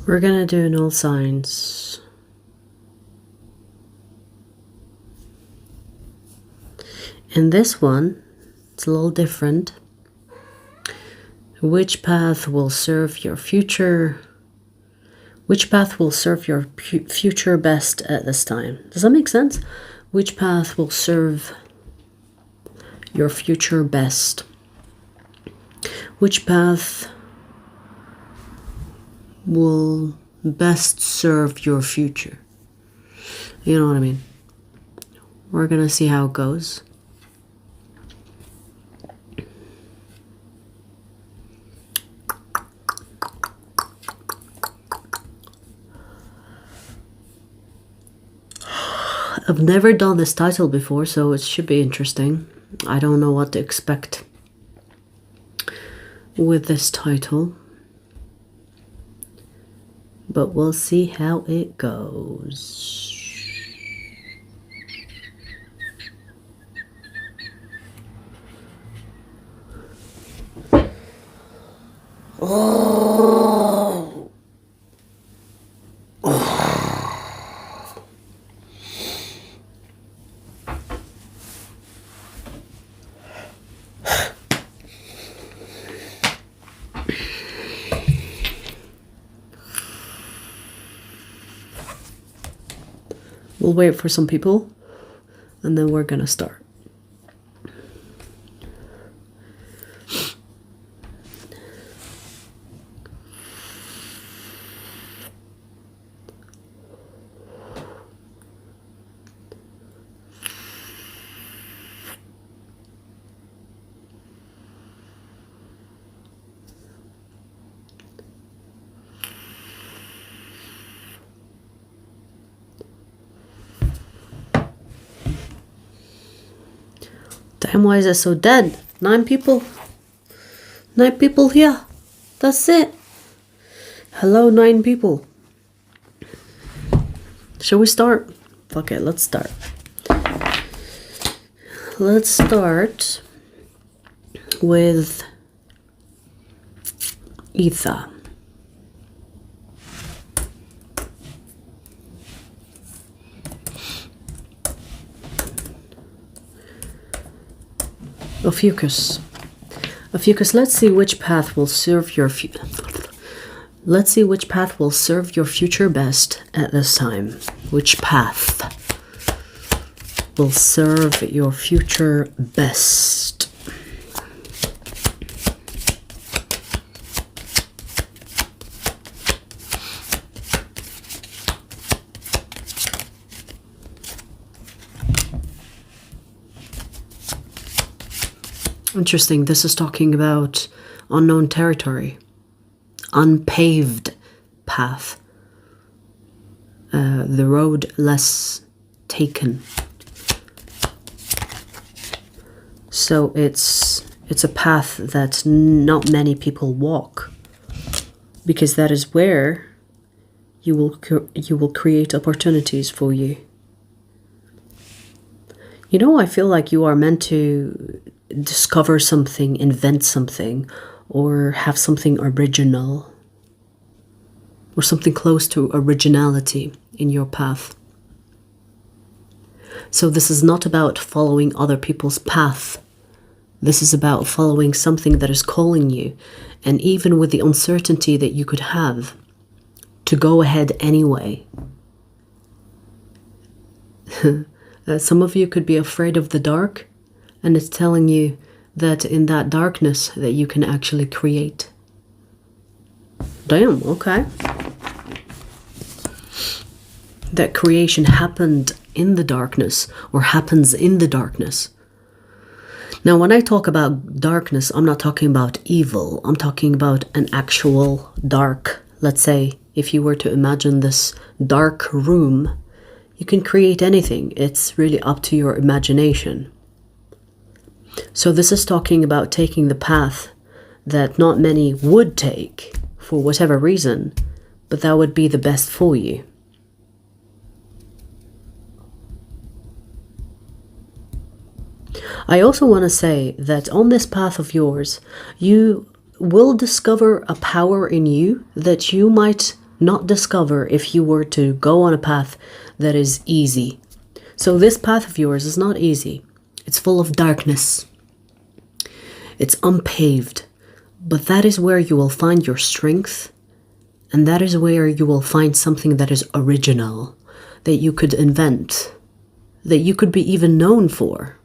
We're gonna do in all signs. In this one, it's a little different. Which path will serve your future? Which path will serve your future best at this time? Does that make sense? Which path will serve your future best? Which path will best serve your future? You know what I mean? We're gonna see how it goes. I've never done this title before, so it should be interesting. I don't know what to expect with this title, but we'll see how it goes. Oh. We'll wait for some people and then we're gonna start. Damn, why is it so dead? 9 people? 9 people here. That's it. Hello, 9 people. Shall we start? Fuck it, let's start. Let's start with Ether. Ophiuchus. Ophiuchus, let's see which path will serve your let's see which path will serve your future best at this time. Which path will serve your future best? Interesting, this is talking about unknown territory, unpaved path, the road less taken. So it's a path that not many people walk, because that is where you will create opportunities for you. You know, I feel like you are meant to discover something, invent something, or have something original, or something close to originality in your path. So this is not about following other people's path. This is about following something that is calling you, and even with the uncertainty that you could have, to go ahead anyway. Some of you could be afraid of the dark, and it's telling you that in that darkness that you can actually create. Damn, okay. That creation happened in the darkness, or happens in the darkness. Now, when I talk about darkness, I'm not talking about evil. I'm talking about an actual dark. Let's say, if you were to imagine this dark room, you can create anything. It's really up to your imagination. So this is talking about taking the path that not many would take for whatever reason, but that would be the best for you. I also want to say that on this path of yours, you will discover a power in you that you might not discover if you were to go on a path that is easy. So this path of yours is not easy. It's full of darkness. It's unpaved. But that is where you will find your strength. And that is where you will find something that is original, that you could invent, that you could be even known for.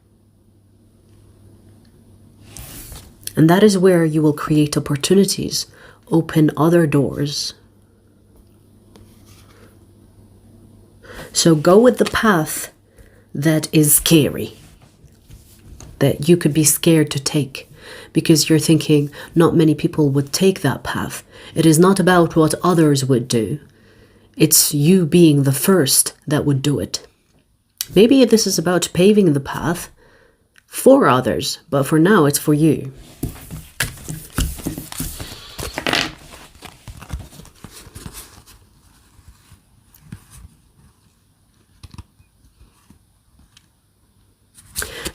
And that is where you will create opportunities, open other doors. So go with the path that is scary, that you could be scared to take, because you're thinking not many people would take that path. It is not about what others would do. It's you being the first that would do it. Maybe this is about paving the path for others, but for now it's for you.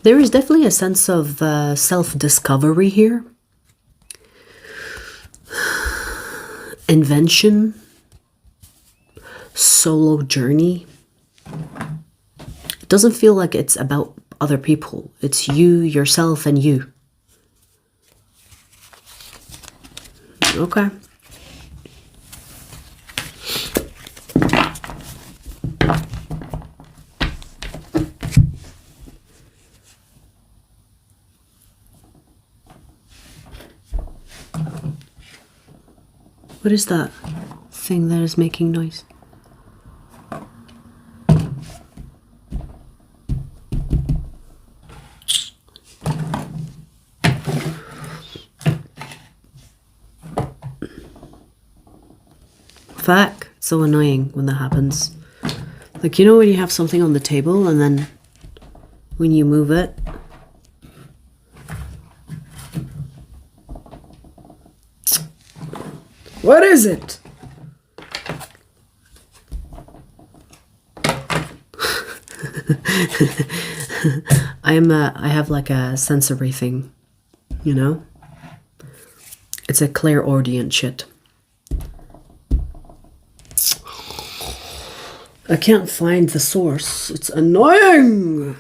There is definitely a sense of self-discovery here. Invention. Solo journey. It doesn't feel like it's about other people. It's you, yourself, and you. Okay. What is that thing that is making noise? Fuck. It's so annoying when that happens. Like, you know when you have something on the table and then when you move it, what is it? I have like a sensory thing, you know? It's a clairaudient shit. I can't find the source. It's annoying.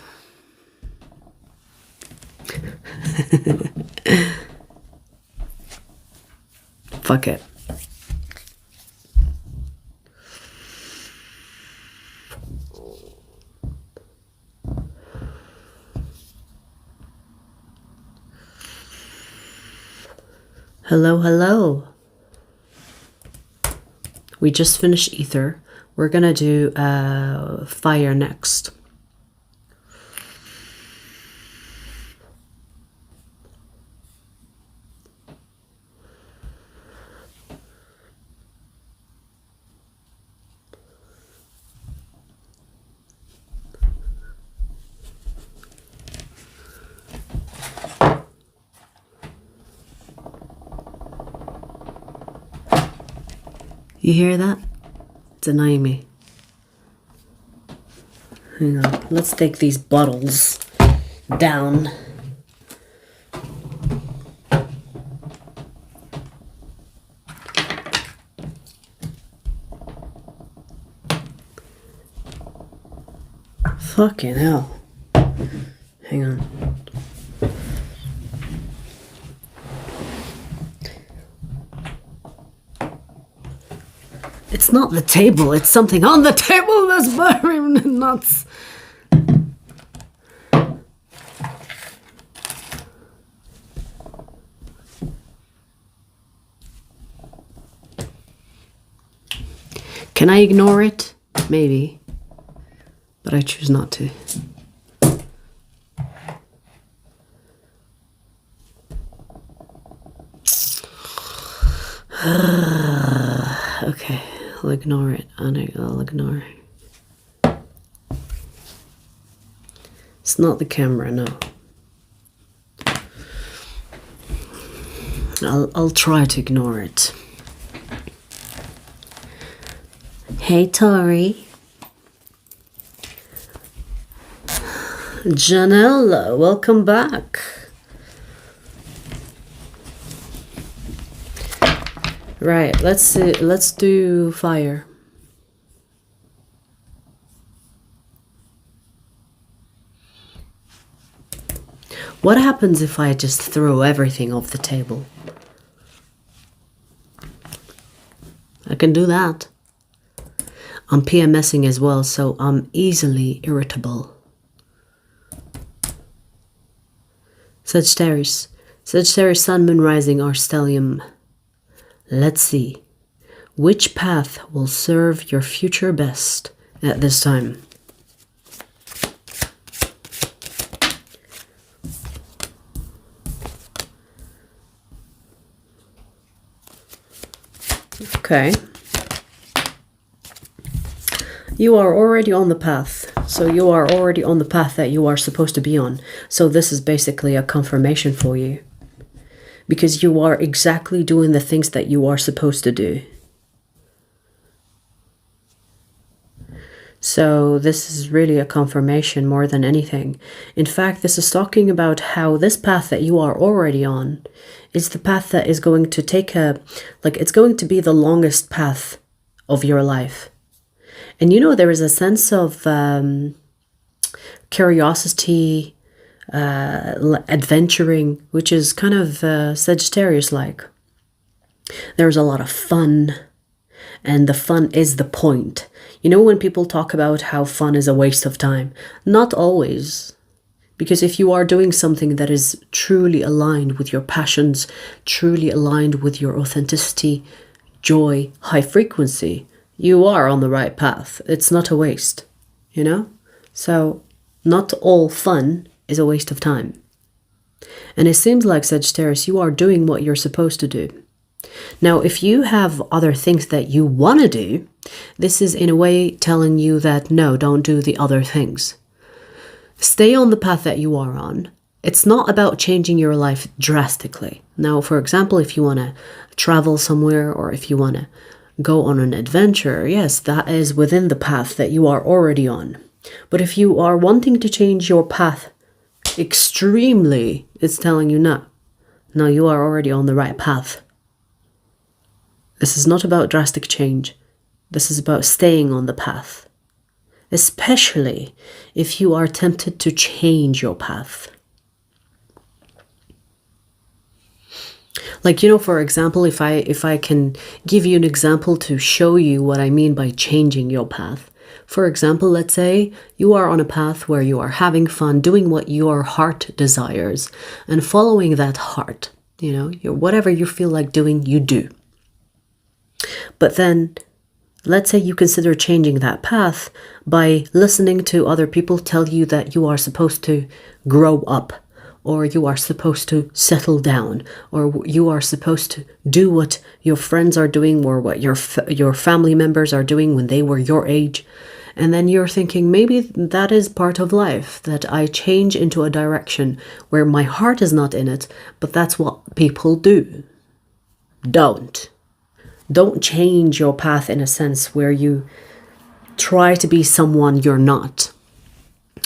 Fuck it. Hello, hello. We just finished ether. We're gonna do fire next. You hear that? It's annoying me. Hang on. Let's take these bottles down. Fucking hell. Hang on. It's not the table, it's something on the table that's driving me nuts. Can I ignore it? Maybe. But I choose not to. Okay. I'll ignore it, and I'll ignore it. It's not the camera, no. I'll try to ignore it. Hey, Tori. Janella, welcome back. Right, let's do fire. What happens if I just throw everything off the table? I can do that. I'm PMSing as well, so I'm easily irritable. Sagittarius. Sagittarius, Sun, Moon, Rising, or stellium. Let's see. Which path will serve your future best at this time? Okay. You are already on the path. So you are already on the path that you are supposed to be on. So this is basically a confirmation for you. Because you are exactly doing the things that you are supposed to do. So this is really a confirmation more than anything. In fact, this is talking about how this path that you are already on is the path that is going to take it's going to be the longest path of your life. And you know, there is a sense of curiosity, adventuring, which is kind of Sagittarius-like. There's a lot of fun, and the fun is the point. You know, when people talk about how fun is a waste of time, not always. Because if you are doing something that is truly aligned with your passions, truly aligned with your authenticity, joy, high frequency, you are on the right path. It's not a waste, you know? So not all fun is a waste of time. And it seems like, Sagittarius, you are doing what you're supposed to do. Now, if you have other things that you want to do, this is in a way telling you that no, don't do the other things. Stay on the path that you are on. It's not about changing your life drastically. Now, for example, if you want to travel somewhere, or if you want to go on an adventure, yes, that is within the path that you are already on. But if you are wanting to change your path extremely, it's telling you no, you are already on the right path. This is not about drastic change. This is about staying on the path, especially if you are tempted to change your path. Like, you know, for example, if I can give you an example to show you what I mean by changing your path. For example, let's say you are on a path where you are having fun, doing what your heart desires and following that heart. You know, whatever you feel like doing, you do. But then, let's say you consider changing that path by listening to other people tell you that you are supposed to grow up, or you are supposed to settle down, or you are supposed to do what your friends are doing, or what your family members are doing when they were your age. And then you're thinking, maybe that is part of life, that I change into a direction where my heart is not in it, but that's what people do. Don't change your path in a sense where you try to be someone you're not.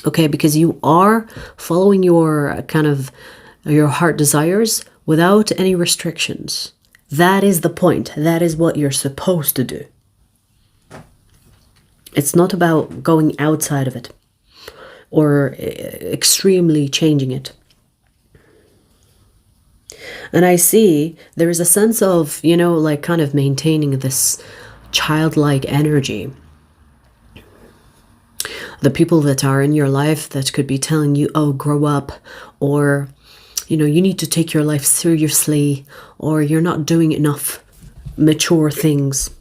Okay, because you are following your your heart desires without any restrictions. That is the point. That is what you're supposed to do. It's not about going outside of it or extremely changing it. And I see there is a sense of, you know, like kind of maintaining this childlike energy. The people that are in your life that could be telling you, oh, grow up, or, you know, you need to take your life seriously, or you're not doing enough mature things.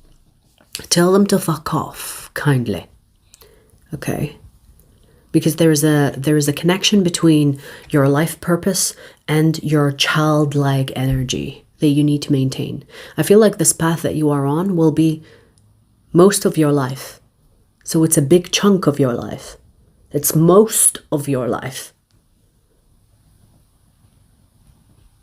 Tell them to fuck off, kindly. Okay? Because there is a connection between your life purpose and your childlike energy that you need to maintain. I feel like this path that you are on will be most of your life. So it's a big chunk of your life. It's most of your life.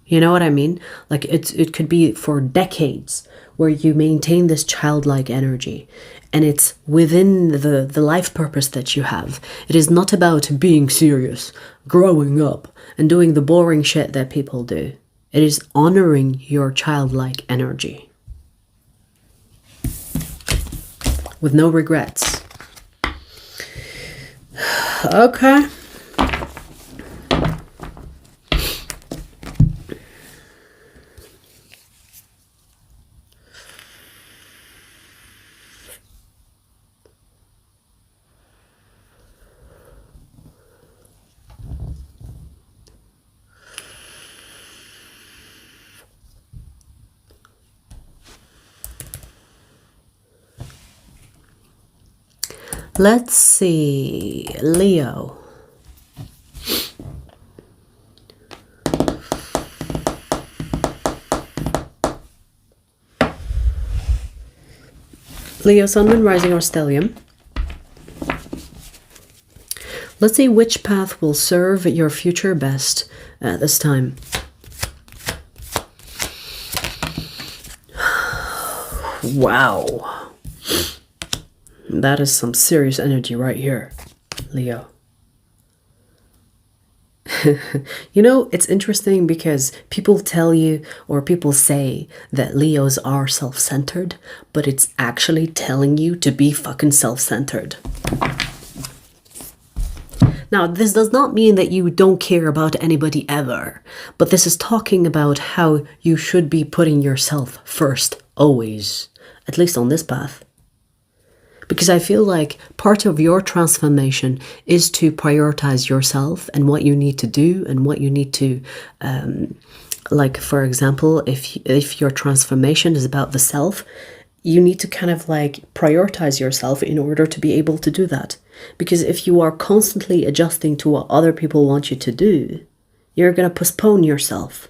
You know what I mean? Like it could be for decades where you maintain this childlike energy, and it's within the life purpose that you have. It is not about being serious, growing up, and doing the boring shit that people do. It is honoring your childlike energy. with no regrets. Okay. Let's see, Leo. Leo, Sun, Moon, Rising, or Stellium. Let's see which path will serve your future best at this time. Wow. That is some serious energy right here, Leo. You know, it's interesting because people tell you or people say that Leos are self-centered, but it's actually telling you to be fucking self-centered. Now, this does not mean that you don't care about anybody ever, but this is talking about how you should be putting yourself first, always, at least on this path. Because I feel like part of your transformation is to prioritize yourself and what you need to do and what you need to, like, for example, if your transformation is about the self, you need to kind of like prioritize yourself in order to be able to do that. Because if you are constantly adjusting to what other people want you to do, you're going to postpone yourself.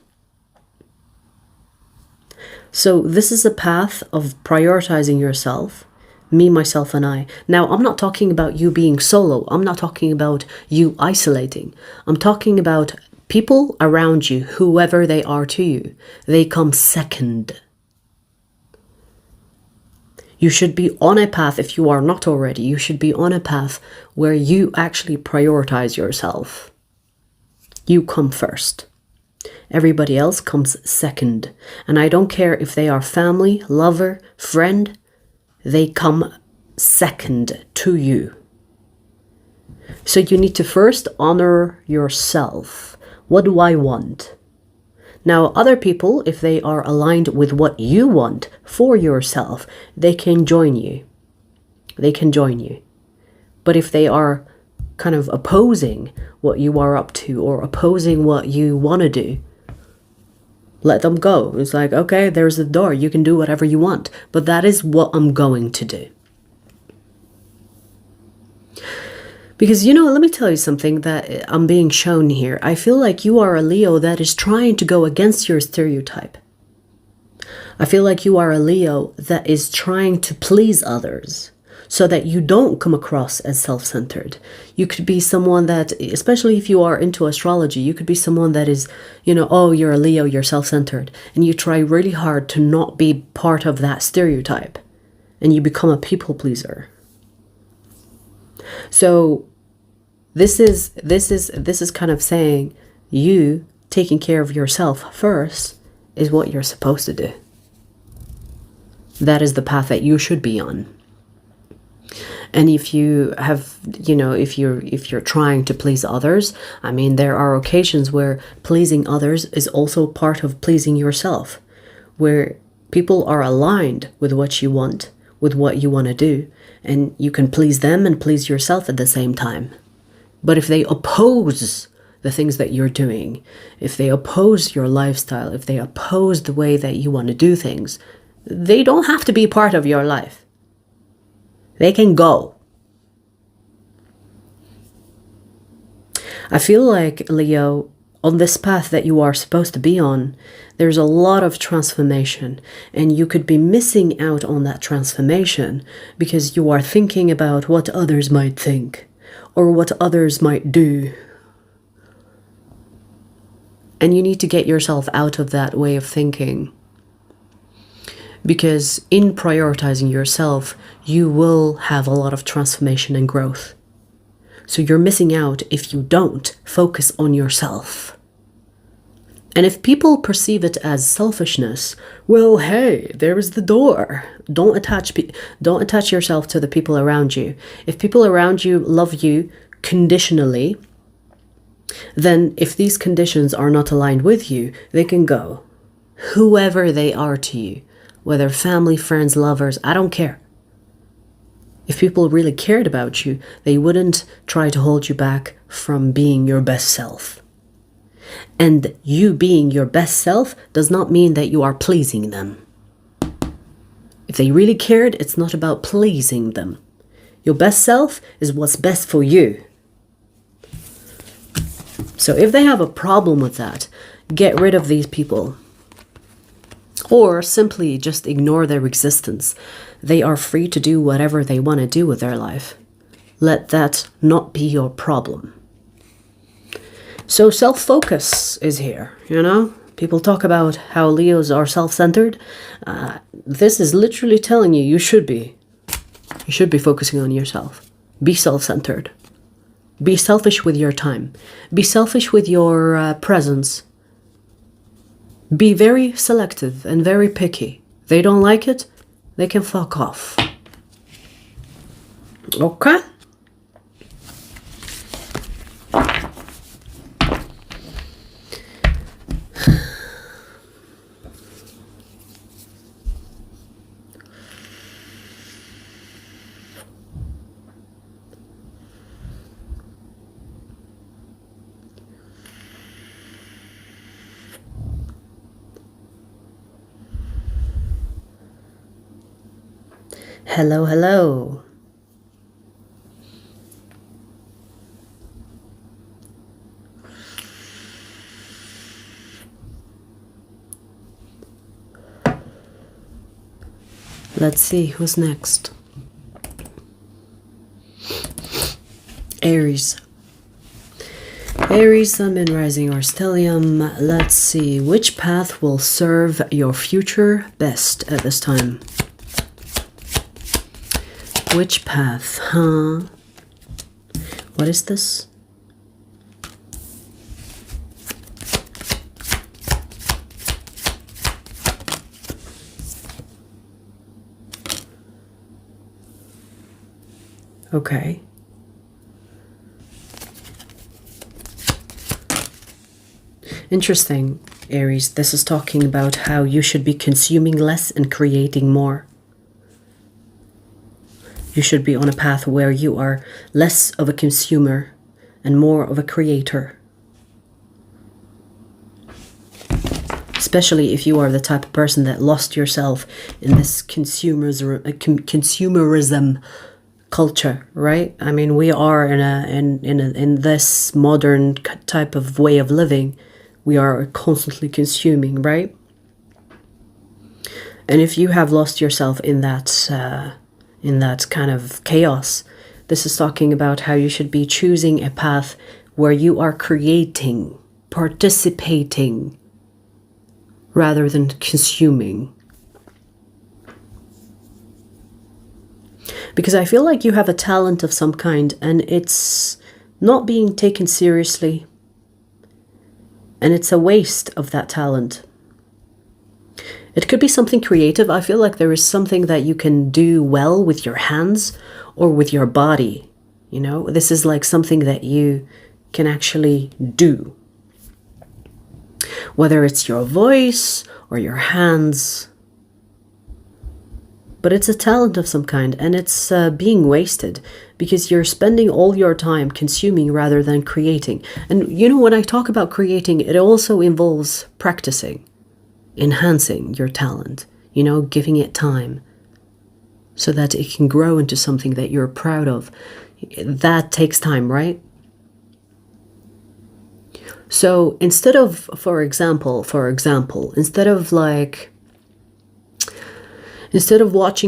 So this is a path of prioritizing yourself. Me, myself, and I. Now, I'm not talking about you being solo. I'm not talking about you isolating. I'm talking about people around you, whoever they are to you. They come second. You should be on a path, if you are not already, you should be on a path where you actually prioritize yourself. You come first. Everybody else comes second. And I don't care if they are family, lover, friend, they come second to you. So you need to first honor yourself. What do I want? Now, other people, if they are aligned with what you want for yourself, they can join you. They can join you. But if they are kind of opposing what you are up to or opposing what you want to do, let them go. It's like, okay, there's the door. You can do whatever you want. But that is what I'm going to do. Because, you know, let me tell you something that I'm being shown here. I feel like you are a Leo that is trying to go against your stereotype. I feel like you are a Leo that is trying to please others so that you don't come across as self-centered. You could be someone that, especially if you are into astrology, you could be someone that is, you know, oh, you're a Leo, you're self-centered. And you try really hard to not be part of that stereotype. And you become a people pleaser. So this is kind of saying you taking care of yourself first is what you're supposed to do. That is the path that you should be on. And if you have, you know, if you're trying to please others, I mean, there are occasions where pleasing others is also part of pleasing yourself, where people are aligned with what you want, with what you want to do, and you can please them and please yourself at the same time. But if they oppose the things that you're doing, if they oppose your lifestyle, if they oppose the way that you want to do things, they don't have to be part of your life. They can go. I feel like, Leo, on this path that you are supposed to be on, there's a lot of transformation, and you could be missing out on that transformation because you are thinking about what others might think or what others might do. And you need to get yourself out of that way of thinking. Because in prioritizing yourself, you will have a lot of transformation and growth. So you're missing out if you don't focus on yourself. And if people perceive it as selfishness, well, hey, there is the door. Don't attach yourself to the people around you. If people around you love you conditionally, then if these conditions are not aligned with you, they can go. Whoever they are to you, whether family, friends, lovers, I don't care. If people really cared about you, they wouldn't try to hold you back from being your best self. And you being your best self does not mean that you are pleasing them. If they really cared, it's not about pleasing them. Your best self is what's best for you. So if they have a problem with that, get rid of these people. Or simply just ignore their existence. They are free to do whatever they want to do with their life. Let that not be your problem. So self-focus is here, you know? People talk about how Leos are self-centered. This is literally telling you you should be. You should be focusing on yourself. Be self-centered. Be selfish with your time. Be selfish with your presence. Be very selective and very picky. They don't like it, they can fuck off. Okay? Hello, hello. Let's see who's next. Aries. Aries, Sun, Moon, Rising, or Stellium. Let's see which path will serve your future best at this time. Which path, huh? What is this? Okay. Interesting, Aries. This is talking about how you should be consuming less and creating more. You should be on a path where you are less of a consumer and more of a creator. Especially if you are the type of person that lost yourself in this consumerism culture, right? I mean, we are in this modern type of way of living. We are constantly consuming, right? And if you have lost yourself in that kind of chaos, this is talking about how you should be choosing a path where you are creating, participating, rather than consuming. Because I feel like you have a talent of some kind and it's not being taken seriously. And it's a waste of that talent. It could be something creative. I feel like there is something that you can do well with your hands or with your body. You know, this is like something that you can actually do. Whether it's your voice or your hands. But it's a talent of some kind and it's being wasted because you're spending all your time consuming rather than creating. And you know, when I talk about creating, it also involves practicing. Enhancing your talent, you know, giving it time so that it can grow into something that you're proud of. That takes time, right? So instead of, for example, instead of watching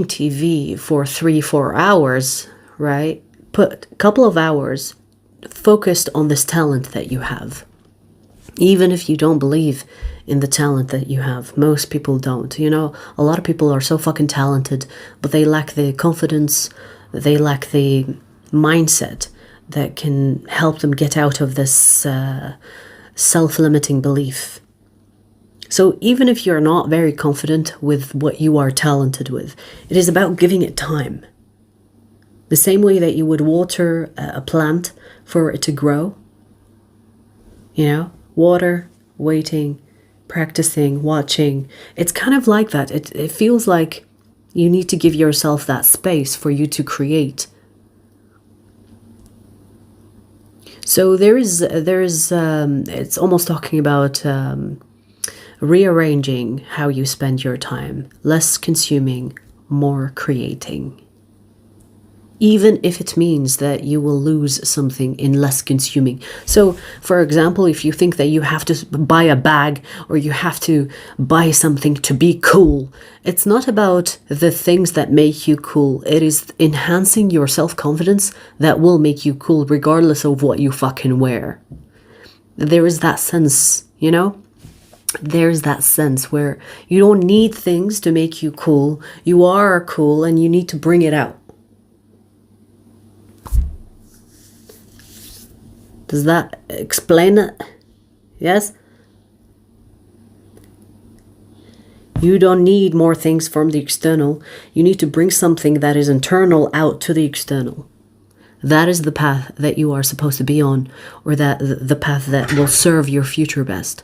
TV for 3-4 hours, right? Put a couple of hours focused on this talent that you have. Even if you don't believe in the talent that you have. Most people don't. You know, a lot of people are so fucking talented, but they lack the confidence, they lack the mindset that can help them get out of this self-limiting belief So even if you're not very confident with what you are talented with, it is about giving it time. The same way that you would water a plant for it to grow. You know, water, waiting, practicing, watching. It's kind of like that. It feels like you need to give yourself that space for you to create. So there is it's almost talking about rearranging how you spend your time, less consuming, more creating. Even if it means that you will lose something in less consuming. So, for example, if you think that you have to buy a bag or you have to buy something to be cool, it's not about the things that make you cool. It is enhancing your self-confidence that will make you cool regardless of what you fucking wear. There is that sense, you know? There's that sense where you don't need things to make you cool. You are cool and you need to bring it out. Does that explain it? Yes? You don't need more things from the external. You need to bring something that is internal out to the external. That is the path that you are supposed to be on, or that the path that will serve your future best.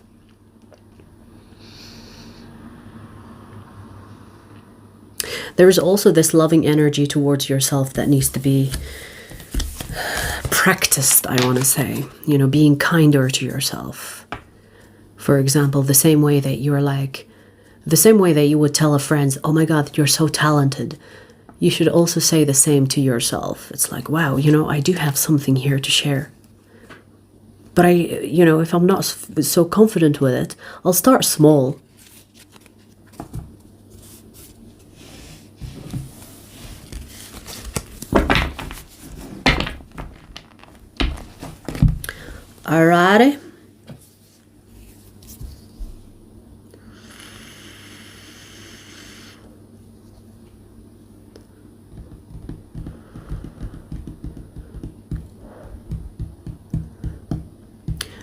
There is also this loving energy towards yourself that needs to be practiced, I want to say, you know, being kinder to yourself. For example, the same way that you would tell a friend, oh my God, you're so talented. You should also say the same to yourself. It's like, wow, you know, I do have something here to share. But if I'm not so confident with it, I'll start small. Alrighty.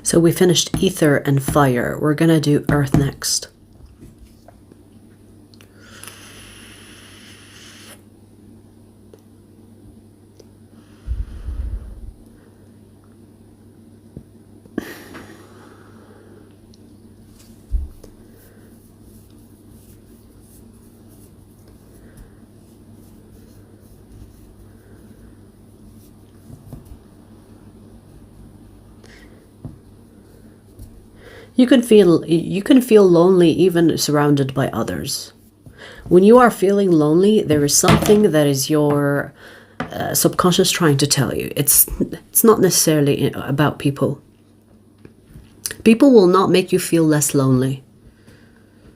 So we finished ether and fire. We're gonna do earth next. You can feel lonely even surrounded by others. When you are feeling lonely, there is something that is your subconscious trying to tell you. It's not necessarily about people. People will not make you feel less lonely.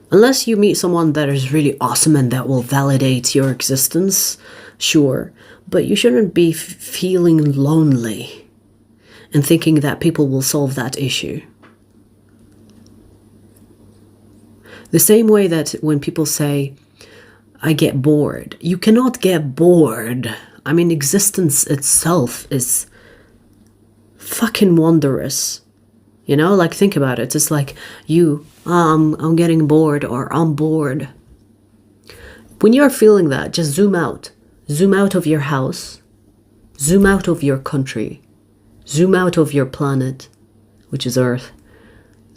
Unless you meet someone that is really awesome and that will validate your existence, sure. But you shouldn't be feeling lonely and thinking that people will solve that issue. The same way that when people say, I get bored, you cannot get bored. I mean, existence itself is fucking wondrous. You know, like, think about it. It's like I'm getting bored, or I'm bored. When you're feeling that, just zoom out. Zoom out of your house. Zoom out of your country. Zoom out of your planet, which is Earth.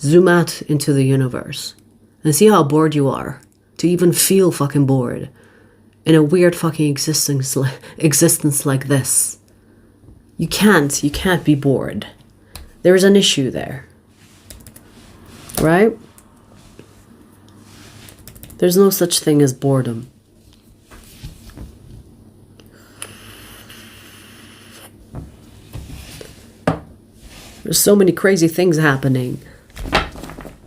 Zoom out into the universe. And see how bored you are to even feel fucking bored in a weird fucking existence like this. You can't be bored. There is an issue there. Right? There's no such thing as boredom. There's so many crazy things happening.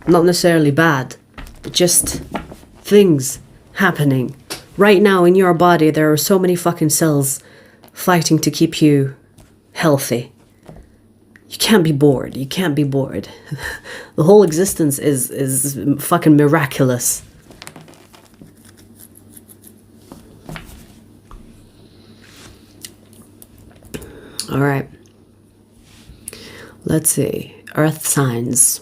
Not necessarily bad. Just things happening. Right now in your body, there are so many fucking cells fighting to keep you healthy. You can't be bored. You can't be bored. The whole existence is fucking miraculous. All right. Let's see. Earth signs.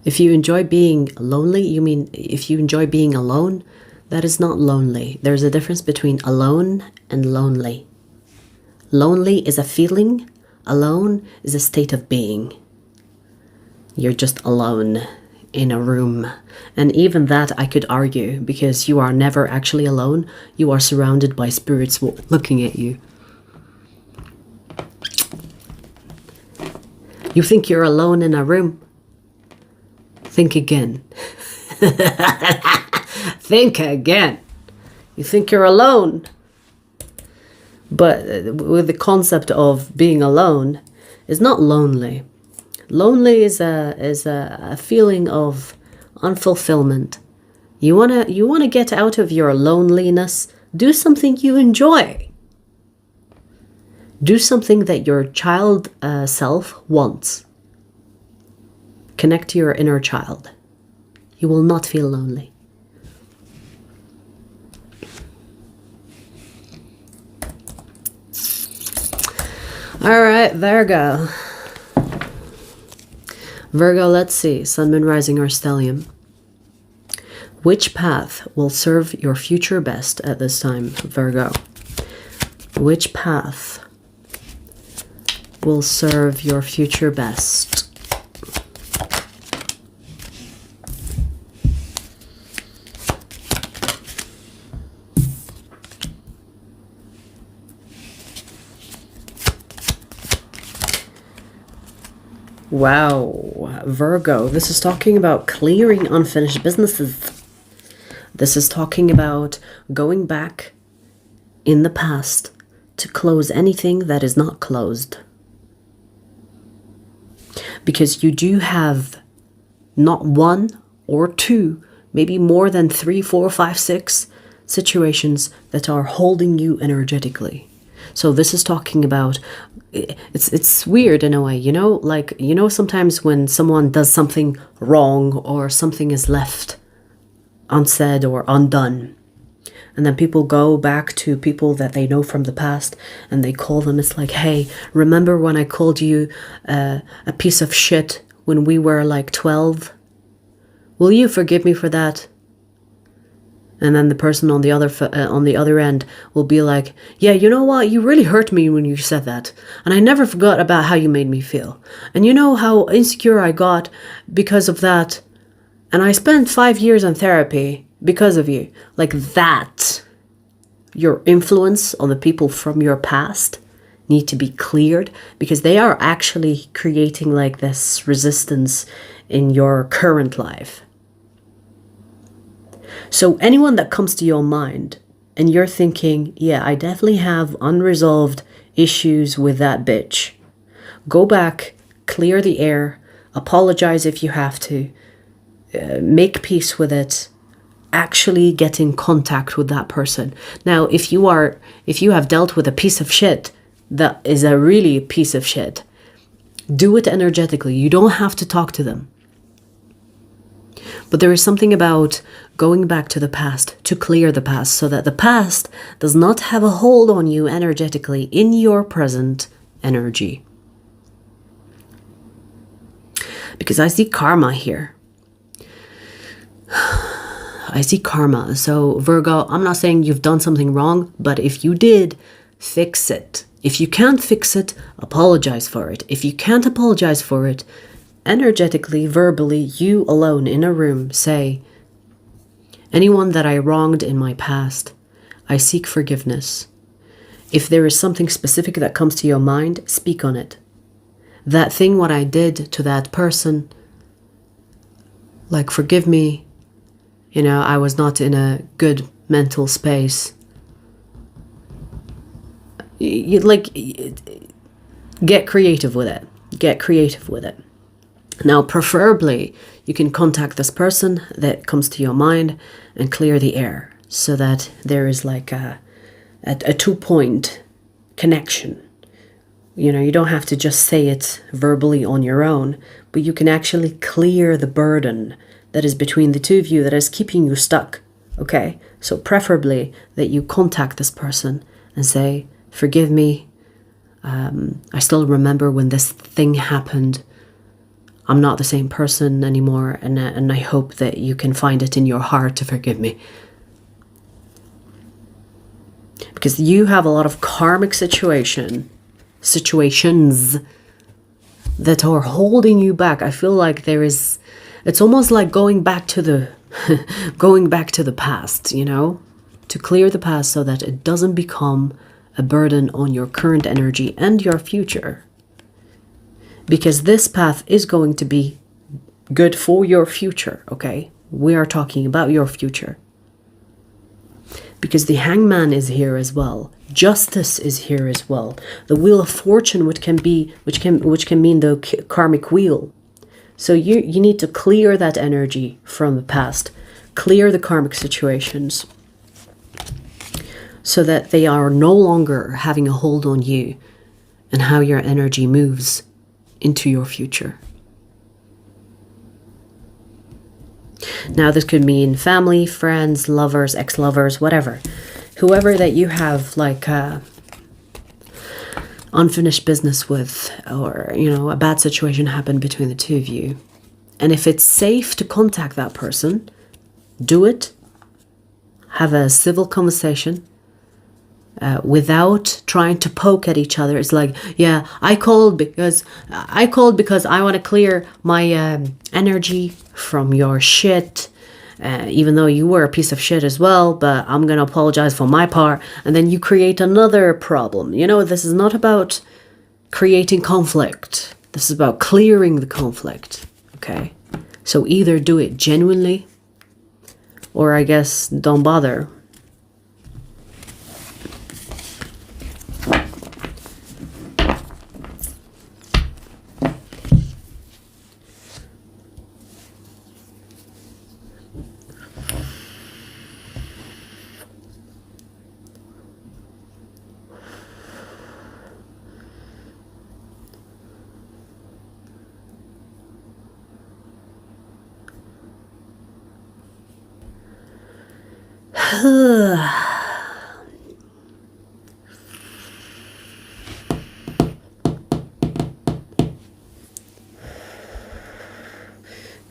If you enjoy being lonely, you mean if you enjoy being alone, that is not lonely. There's a difference between alone and lonely. Lonely is a feeling. Alone is a state of being. You're just alone in a room. And even that I could argue, because you are never actually alone. You are surrounded by spirits looking at you. You think you're alone in a room? Think again. Think again. You think you're alone. But with the concept of being alone is not lonely. Lonely is a feeling of unfulfillment. You wanna get out of your loneliness. Do something you enjoy. Do something that your child self wants. Connect to your inner child. You will not feel lonely. All right, Virgo. Virgo, let's see. Sun, Moon, Rising, or Stellium. Which path will serve your future best at this time, Virgo? Which path will serve your future best? Wow, Virgo, this is talking about clearing unfinished businesses. This is talking about going back in the past to close anything that is not closed. Because you do have not one or two, maybe more than 3, 4, 5, 6 situations that are holding you energetically. So this is talking about, it's weird in a way, you know, like, you know, sometimes when someone does something wrong or something is left unsaid or undone, and then people go back to people that they know from the past and they call them, it's like, hey, remember when I called you a piece of shit when we were like 12? Will you forgive me for that? And then the person on the other end will be like, yeah, you know what? You really hurt me when you said that. And I never forgot about how you made me feel. And you know how insecure I got because of that. And I spent 5 years in therapy because of you. Like that. Your influence on the people from your past need to be cleared, because they are actually creating like this resistance in your current life. So anyone that comes to your mind and you're thinking, yeah, I definitely have unresolved issues with that bitch, go back, clear the air, apologize if you have to, make peace with it, actually get in contact with that person. Now, if you have dealt with a piece of shit that is a really piece of shit, do it energetically. You don't have to talk to them. But there is something about going back to the past to clear the past so that the past does not have a hold on you energetically in your present energy. Because I see karma here. I see karma. So Virgo, I'm not saying you've done something wrong, but if you did, fix it. If you can't fix it, apologize for it. If you can't apologize for it, energetically, verbally, you alone in a room say, anyone that I wronged in my past, I seek forgiveness. If there is something specific that comes to your mind, speak on it. That thing, what I did to that person, like, forgive me, you know, I was not in a good mental space. Get creative with it. Get creative with it. Now, preferably, you can contact this person that comes to your mind and clear the air so that there is like a 2-point connection. You know, you don't have to just say it verbally on your own, but you can actually clear the burden that is between the two of you that is keeping you stuck. Okay? So preferably that you contact this person and say, forgive me. I still remember when this thing happened. I'm not the same person anymore, and I hope that you can find it in your heart to forgive me. Because you have a lot of karmic situations that are holding you back. I feel like it's almost like going back to the going back to the past, you know, to clear the past so that it doesn't become a burden on your current energy and your future. Because this path is going to be good for your future, okay? We are talking about your future. Because the Hangman is here as well. Justice is here as well. The Wheel of Fortune, which can mean the karmic wheel. So you need to clear that energy from the past. Clear the karmic situations so that they are no longer having a hold on you and how your energy moves into your future. Now, this could mean family, friends, lovers, ex-lovers, whatever. Whoever that you have like unfinished business with, or, you know, a bad situation happened between the two of you. And if it's safe to contact that person, do it. Have a civil conversation without trying to poke at each other. It's like, yeah, I called because I want to clear my energy from your shit. Even though you were a piece of shit as well, but I'm going to apologize for my part. And then you create another problem. You know, this is not about creating conflict. This is about clearing the conflict. Okay? So either do it genuinely, or I guess don't bother.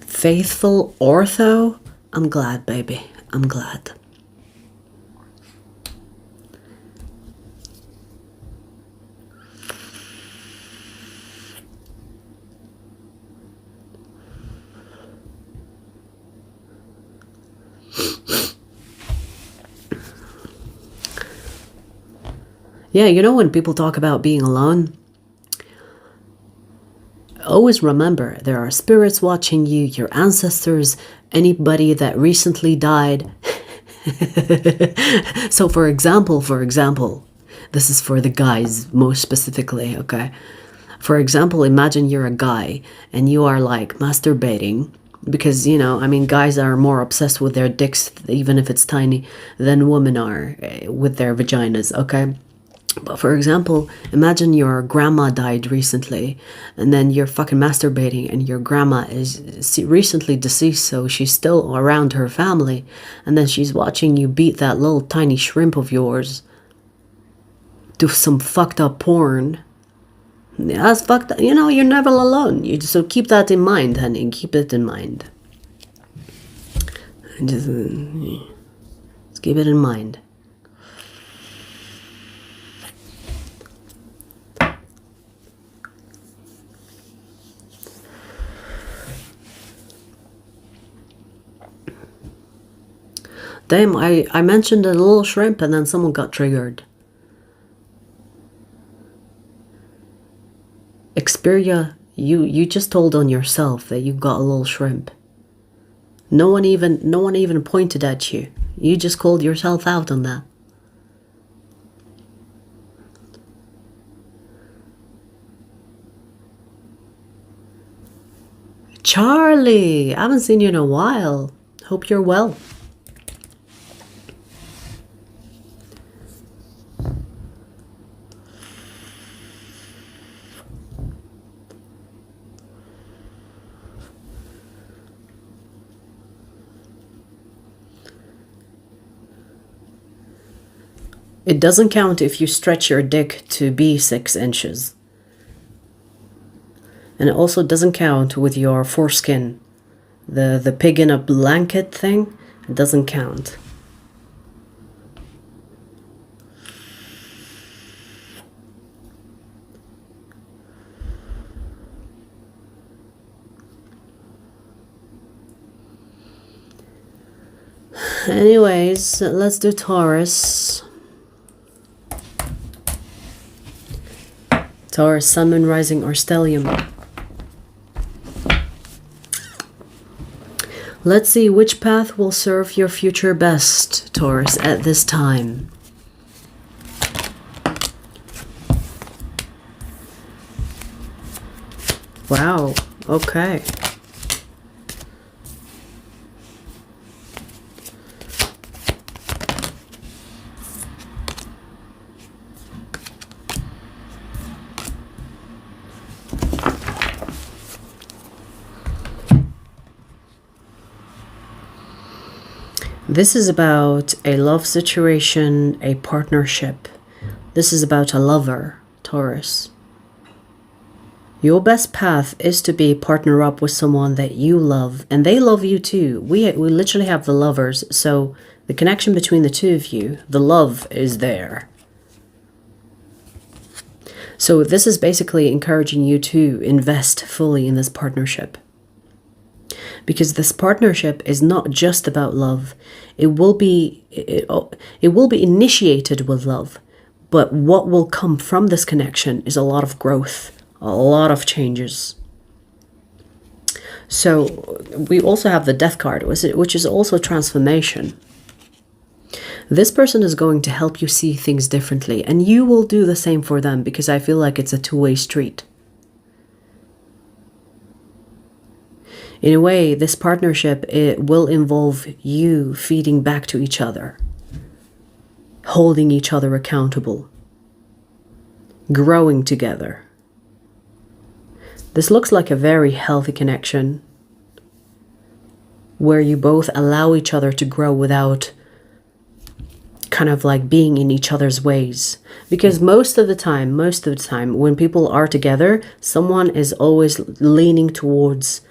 Faithful ortho? I'm glad, baby. I'm glad. Yeah, you know, when people talk about being alone, always remember there are spirits watching you, your ancestors, anybody that recently died. So for example, this is for the guys most specifically, okay? For example, imagine you're a guy and you are like masturbating because, you know, I mean, guys are more obsessed with their dicks, even if it's tiny, than women are with their vaginas, okay? But for example, imagine your grandma died recently and then you're fucking masturbating and your grandma is recently deceased, so she's still around her family, and then she's watching you beat that little tiny shrimp of yours to some fucked up porn. Yeah, that's fucked up. You know, you're never alone. So keep that in mind, honey. Keep it in mind. Just keep it in mind. Damn, I mentioned a little shrimp and then someone got triggered. Xperia, you just told on yourself that you got a little shrimp. No one even pointed at you. You just called yourself out on that. Charlie, I haven't seen you in a while. Hope you're well. It doesn't count if you stretch your dick to be 6 inches. And it also doesn't count with your foreskin. The pig in a blanket thing, it doesn't count. Anyways, let's do Taurus. Taurus, Sun, Moon, Rising, or Stellium. Let's see which path will serve your future best, Taurus, at this time. Wow, okay. This is about a love situation, a partnership. This is about a lover, Taurus. Your best path is to be partner up with someone that you love, and they love you too. We literally have the lovers, so the connection between the two of you, the love is there. So this is basically encouraging you to invest fully in this partnership. Because this partnership is not just about love. It will be initiated with love, but what will come from this connection is a lot of growth, a lot of changes. So we also have the Death card, which is also transformation. This person is going to help you see things differently, and you will do the same for them, because I feel like it's a two-way street. In a way, this partnership, it will involve you feeding back to each other, holding each other accountable, growing together. This looks like a very healthy connection where you both allow each other to grow without kind of like being in each other's ways. Because most of the time, when people are together, someone is always leaning towards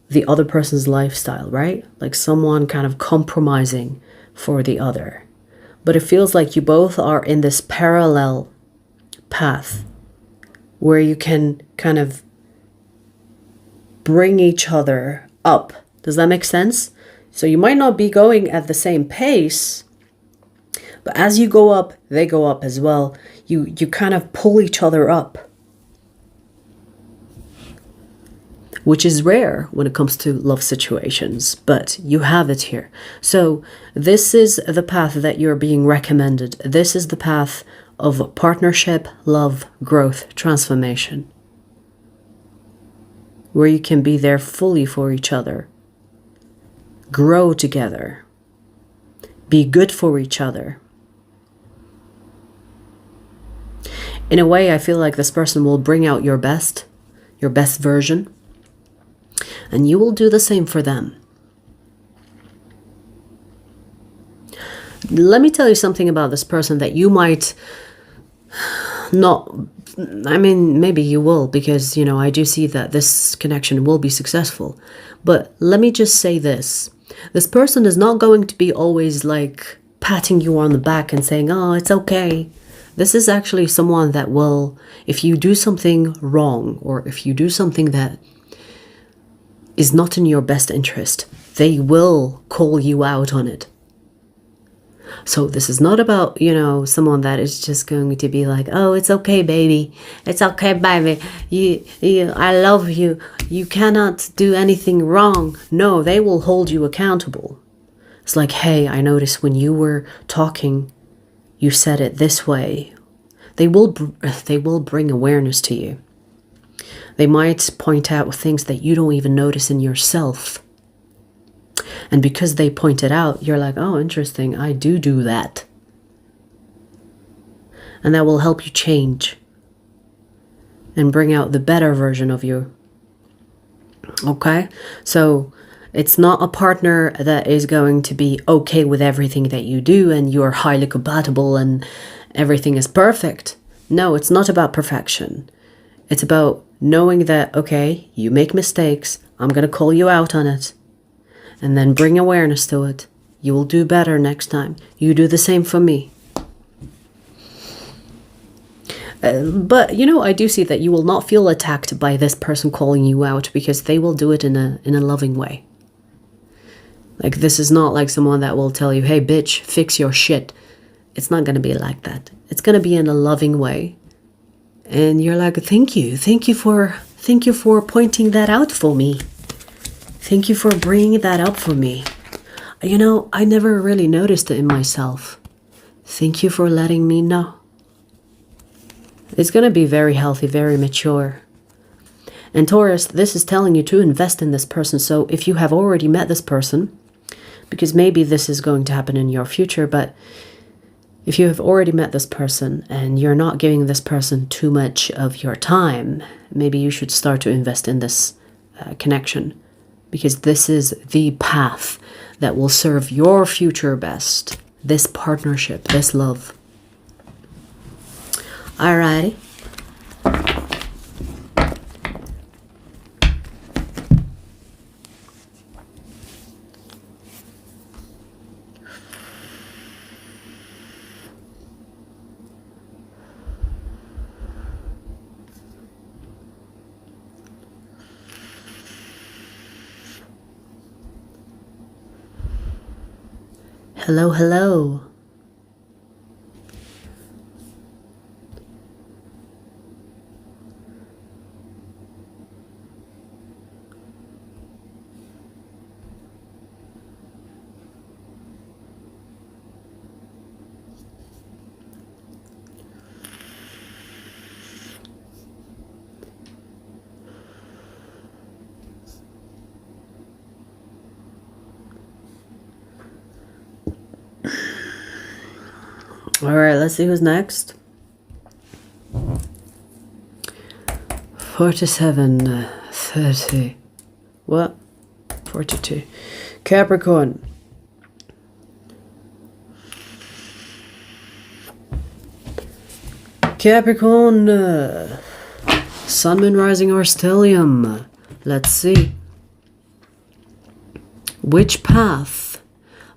the other person's lifestyle, right? Like someone kind of compromising for the other. But it feels like you both are in this parallel path where you can kind of bring each other up. Does that make sense? So you might not be going at the same pace, but as you go up, they go up as well. You kind of pull each other up, which is rare when it comes to love situations, but you have it here. So this is the path that you're being recommended. This is the path of partnership, love, growth, transformation, where you can be there fully for each other, grow together, be good for each other. In a way, I feel like this person will bring out your best version, and you will do the same for them. Let me tell you something about this person that you might not, I mean, maybe you will, because, you know, I do see that this connection will be successful. But let me just say this. This person is not going to be always like patting you on the back and saying, oh, it's okay. This is actually someone that will, if you do something wrong, or if you do something that is not in your best interest, they will call you out on it. So this is not about, you know, someone that is just going to be like, oh, it's okay, baby. It's okay, baby. I love you. You cannot do anything wrong. No, they will hold you accountable. It's like, hey, I noticed when you were talking, you said it this way. They will bring awareness to you. They might point out things that you don't even notice in yourself. And because they point it out, you're like, oh, interesting, I do that. And that will help you change and bring out the better version of you. Okay? So it's not a partner that is going to be okay with everything that you do and you're highly compatible and everything is perfect. No, it's not about perfection. It's about knowing that, okay, you make mistakes. I'm going to call you out on it. And then bring awareness to it. You will do better next time. You do the same for me. But, I do see that you will not feel attacked by this person calling you out, because they will do it in a loving way. Like, this is not like someone that will tell you, hey, bitch, fix your shit. It's not going to be like that. It's going to be in a loving way. And you're like, thank you for pointing that out for me. Thank you for bringing that up for me. I never really noticed it in myself. Thank you for letting me know. It's going to be very healthy, very mature. And Taurus, this is telling you to invest in this person. So if you have already met this person, because maybe this is going to happen in your future, but if you have already met this person and you're not giving this person too much of your time, maybe you should start to invest in this connection, because this is the path that will serve your future best. This partnership, this love. Alrighty. Hello, hello. All right, let's see who's next. 47, 30. What? 42. Capricorn. Capricorn. Sun, Moon, Rising, or Stellium. Let's see. Which path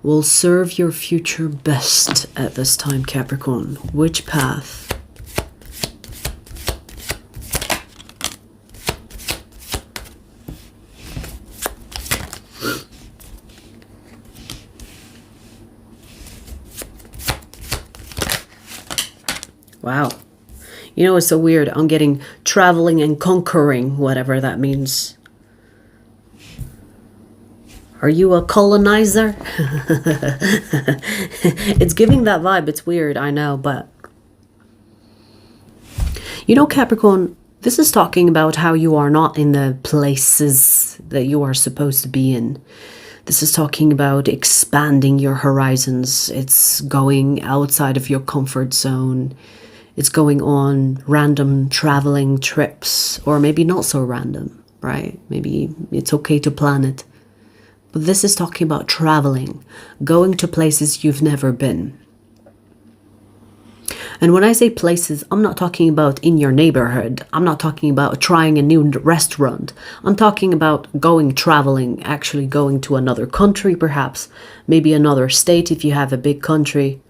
will serve your future best at this time, Capricorn? Which path? Wow. It's so weird. I'm getting traveling and conquering, whatever that means. Are you a colonizer? It's giving that vibe. It's weird, I know, but... Capricorn, this is talking about how you are not in the places that you are supposed to be in. This is talking about expanding your horizons. It's going outside of your comfort zone. It's going on random traveling trips, or maybe not so random, right? Maybe it's okay to plan it. But this is talking about traveling, going to places you've never been. And when I say places, I'm not talking about in your neighborhood. I'm not talking about trying a new restaurant. I'm talking about traveling, actually going to another country perhaps, maybe another state if you have a big country,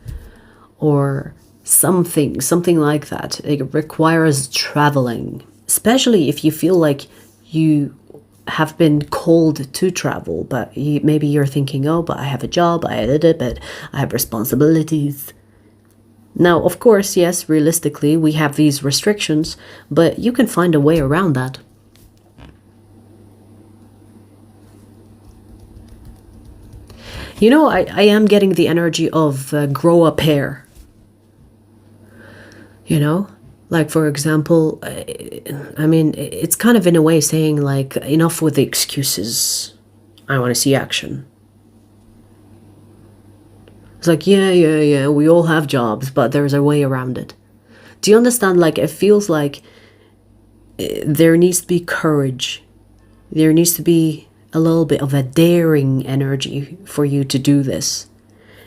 or something like that. It requires traveling, especially if you feel like you have been called to travel, but maybe you're thinking, oh, but I have a job, I have responsibilities. Now, of course, yes, realistically, we have these restrictions, but you can find a way around that. I am getting the energy of grow a pair. Like, for example, it's kind of in a way saying, like, enough with the excuses. I want to see action. It's like, yeah, we all have jobs, but there's a way around it. Do you understand? Like, it feels like there needs to be courage. There needs to be a little bit of a daring energy for you to do this.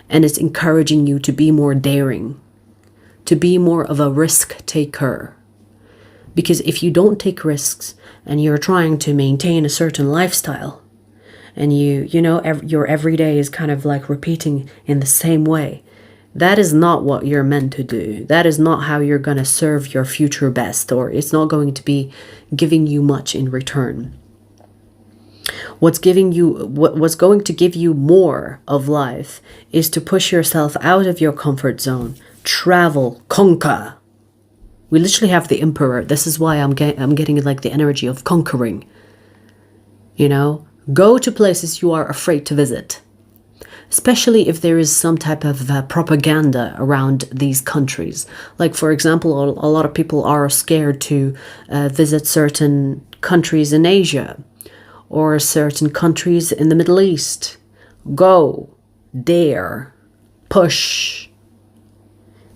And it's encouraging you to be more daring, to be more of a risk taker, Because if you don't take risks and you're trying to maintain a certain lifestyle, and your everyday is kind of like repeating in the same way, that is not what you're meant to do. That is not how you're going to serve your future best, or it's not going to be giving you much in return. What's going to give you more of life is to push yourself out of your comfort zone, travel, conquer. We literally have the emperor. This is why I'm getting like the energy of conquering. Go to places you are afraid to visit. Especially if there is some type of propaganda around these countries. Like, for example, a lot of people are scared to visit certain countries in Asia or certain countries in the Middle East. Go, dare, push.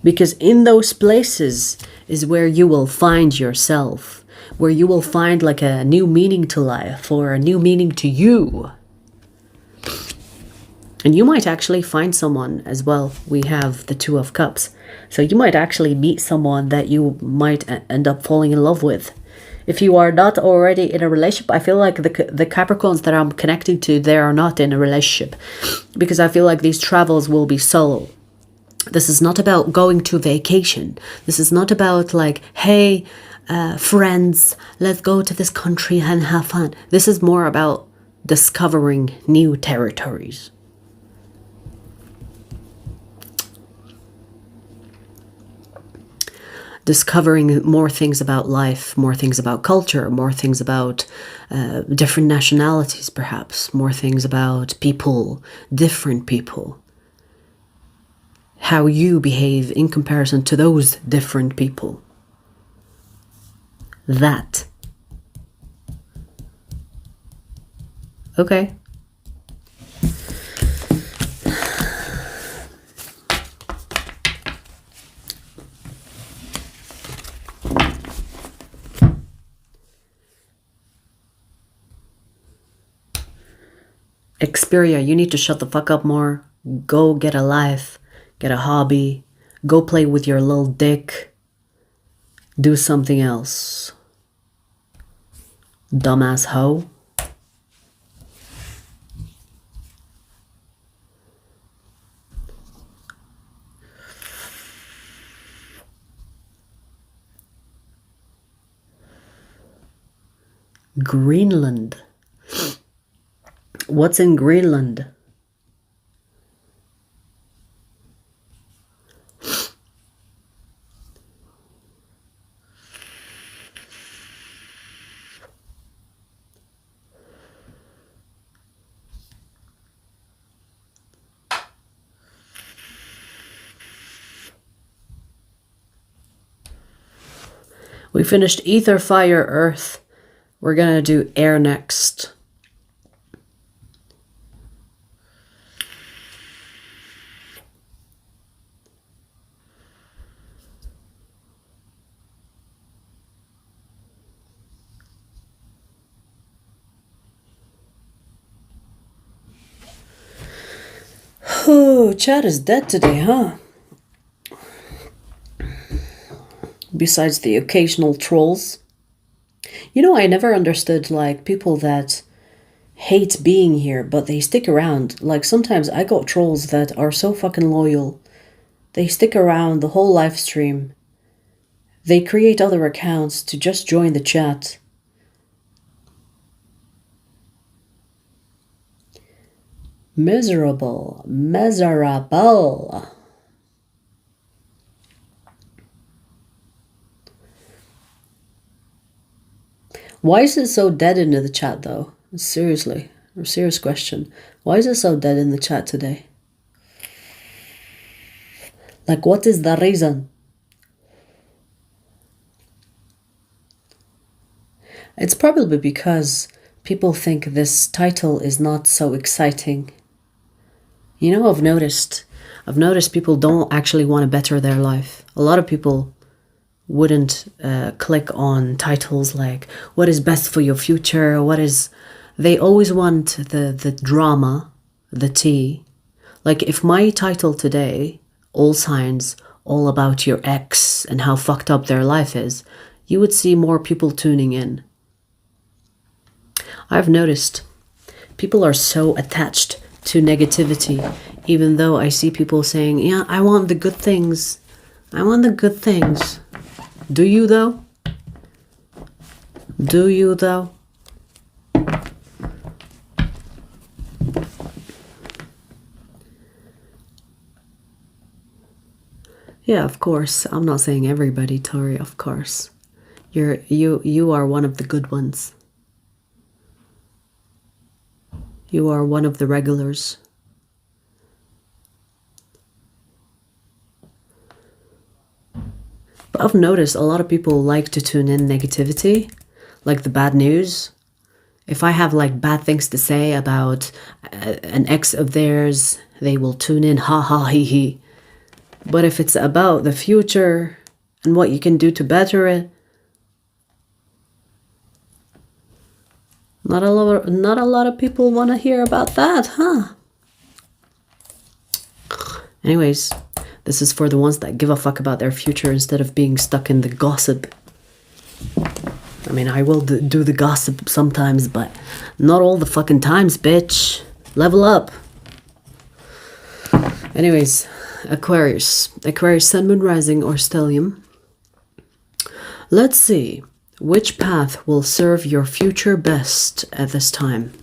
Because in those places is where you will find yourself, where you will find like a new meaning to life or a new meaning to you. And you might actually find someone as well. We have the Two of Cups. So you might actually meet someone that you might end up falling in love with. If you are not already in a relationship, I feel like the Capricorns that I'm connecting to, they are not in a relationship. Because I feel like these travels will be solo. This is not about going to vacation. This is not about like, hey, friends, let's go to this country and have fun. This is more about discovering new territories. Discovering more things about life, more things about culture, more things about different nationalities, perhaps, more things about people, different people. How you behave in comparison to those different people. That. Okay. Xperia, you need to shut the fuck up more. Go get a life, get a hobby, go play with your little dick. Do something else. Dumbass hoe. Greenland. What's in Greenland? We finished ether, fire, earth. We're gonna do air next. Oh, chat is dead today, huh? Besides the occasional trolls. I never understood, like, people that hate being here, but they stick around. Like, sometimes I got trolls that are so fucking loyal. They stick around the whole live stream. They create other accounts to just join the chat. Miserable. Why is it so dead into the chat, though? Seriously, a serious question. Why is it so dead in the chat today? Like, what is the reason? It's probably because people think this title is not so exciting. I've noticed people don't actually want to better their life. A lot of people wouldn't click on titles like, what is best for your future? They always want the drama, the tea. Like, if my title today, all signs, all about your ex and how fucked up their life is, you would see more people tuning in. I've noticed people are so attached to negativity, even though I see people saying, yeah, I want the good things. I want the good things. Do you though? Do you though? Yeah, of course. I'm not saying everybody, Tori, of course. You are one of the good ones. You are one of the regulars. But I've noticed a lot of people like to tune in negativity, like the bad news. If I have like bad things to say about an ex of theirs, they will tune in, ha ha he he. But if it's about the future and what you can do to better it, not a lot of people want to hear about that, huh? Anyways, this is for the ones that give a fuck about their future instead of being stuck in the gossip. I mean, I will do the gossip sometimes, but not all the fucking times, bitch. Level up. Anyways, Aquarius, Sun, Moon, Rising, or Stellium. Let's see, which path will serve your future best at this time?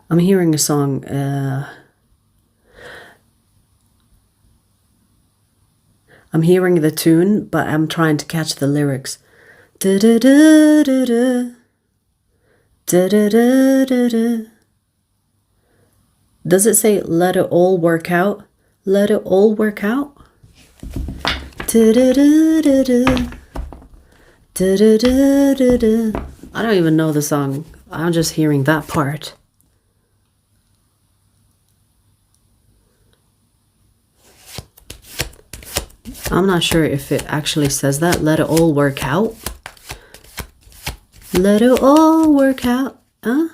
I'm hearing a song, I'm hearing the tune, but I'm trying to catch the lyrics. Da da da da da. Da da da da da. Does it say let it all work out? Let it all work out? Da da da da da. Da da da da da. I don't even know the song. I'm just hearing that part. I'm not sure if it actually says that. Let it all work out. Let it all work out. Huh?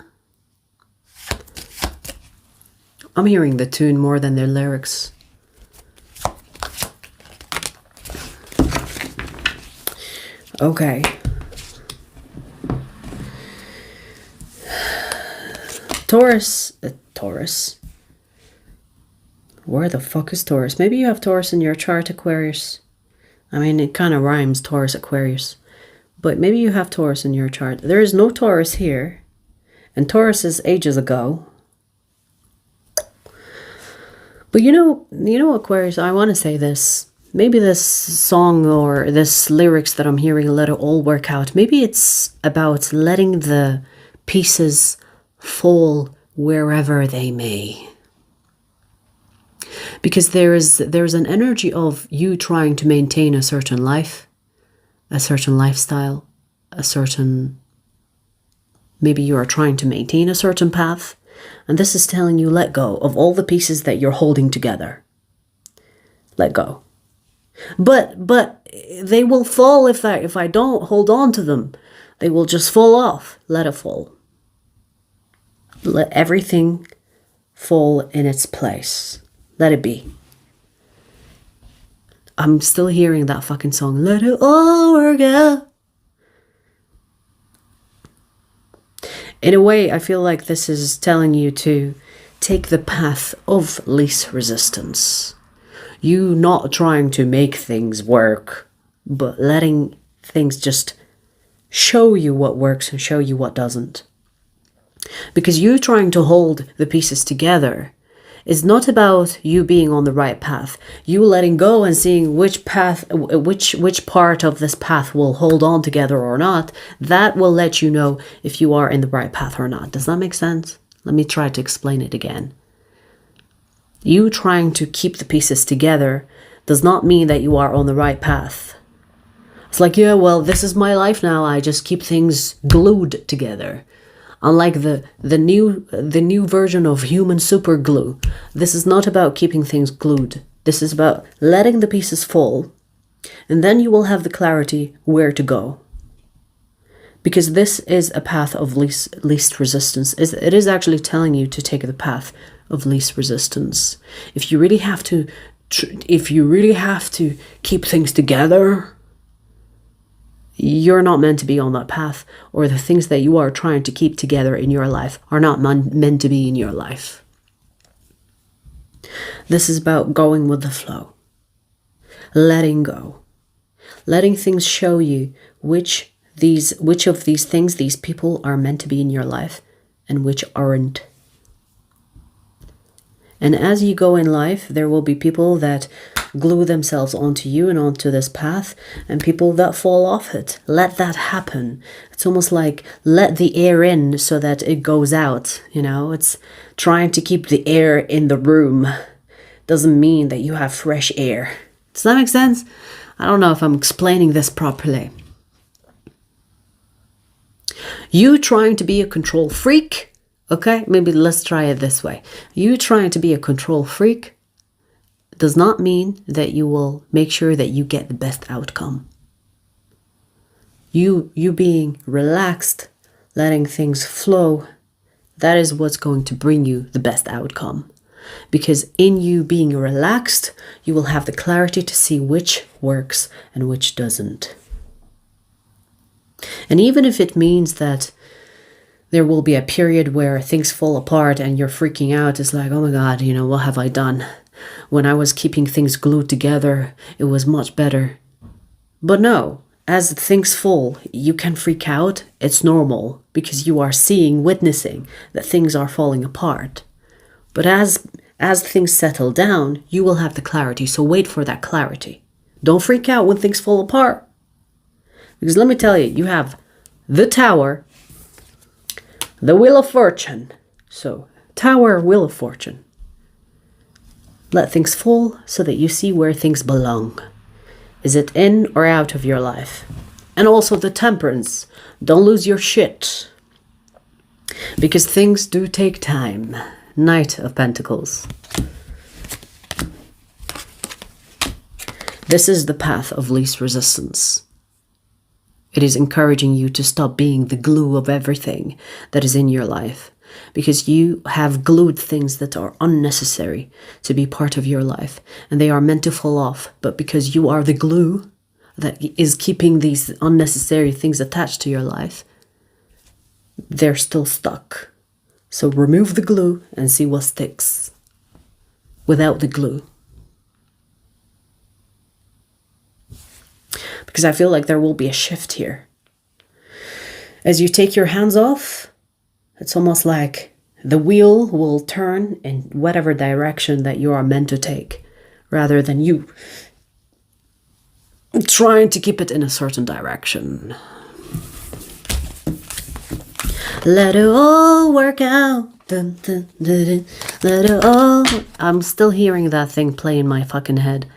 I'm hearing the tune more than their lyrics. Okay. Taurus. Taurus. Where the fuck is Taurus? Maybe you have Taurus in your chart, Aquarius. I mean, it kind of rhymes, Taurus, Aquarius. But maybe you have Taurus in your chart. There is no Taurus here. And Taurus is ages ago. But you know, Aquarius, I want to say this. Maybe this song or this lyrics that I'm hearing, let it all work out. Maybe it's about letting the pieces fall wherever they may. Because there's an energy of you trying to maintain a certain life, a certain lifestyle, maybe you are trying to maintain a certain path, and this is telling you let go of all the pieces that you're holding together. Let go. But they will fall if I don't hold on to them. They will just fall off. Let it fall. Let everything fall in its place. Let it be. I'm still hearing that fucking song. Let it all work out. In a way, I feel like this is telling you to take the path of least resistance. You not trying to make things work, but letting things just show you what works and show you what doesn't. Because you trying to hold the pieces together is not about you being on the right path. You letting go and seeing which path, which part of this path will hold on together or not. That will let you know if you are in the right path or not. Does that make sense? Let me try to explain it again. You trying to keep the pieces together does not mean that you are on the right path. It's like, yeah, well, this is my life now. I just keep things glued together. Unlike the new version of human super glue, this is not about keeping things glued. This is about letting the pieces fall, and then you will have the clarity where to go. Because this is a path of least resistance. It is actually telling you to take the path of least resistance. If you really have to keep things together, you're not meant to be on that path, or the things that you are trying to keep together in your life are not meant to be in your life. This is about going with the flow, letting go, letting things show you which of these things, these people are meant to be in your life and which aren't. And as you go in life, there will be people that glue themselves onto you and onto this path, and people that fall off it. Let that happen. It's almost like let the air in so that it goes out. You know, it's trying to keep the air in the room. Doesn't mean that you have fresh air. Does that make sense? I don't know if I'm explaining this properly. You trying to be a control freak, okay? Maybe let's try it this way. You trying to be a control freak does not mean that you will make sure that you get the best outcome. You being relaxed, letting things flow, that is what's going to bring you the best outcome. Because in you being relaxed, you will have the clarity to see which works and which doesn't. And even if it means that there will be a period where things fall apart and you're freaking out, it's like, oh my God, you know, what have I done? When I was keeping things glued together, it was much better. But no, as things fall, you can freak out. It's normal because you are witnessing that things are falling apart. But as things settle down, you will have the clarity. So wait for that clarity. Don't freak out when things fall apart. Because let me tell you, you have the Tower, the Wheel of Fortune. So, Tower, Wheel of Fortune. Let things fall so that you see where things belong. Is it in or out of your life? And also the Temperance. Don't lose your shit. Because things do take time. Knight of Pentacles. This is the path of least resistance. It is encouraging you to stop being the glue of everything that is in your life, because you have glued things that are unnecessary to be part of your life, and they are meant to fall off. But because you are the glue that is keeping these unnecessary things attached to your life, they're still stuck. So remove the glue and see what sticks without the glue. Because I feel like there will be a shift here. As you take your hands off, it's almost like the wheel will turn in whatever direction that you are meant to take, rather than you trying to keep it in a certain direction. Let it all work out. Dun, dun, dun, dun. Let it all... I'm still hearing that thing play in my fucking head.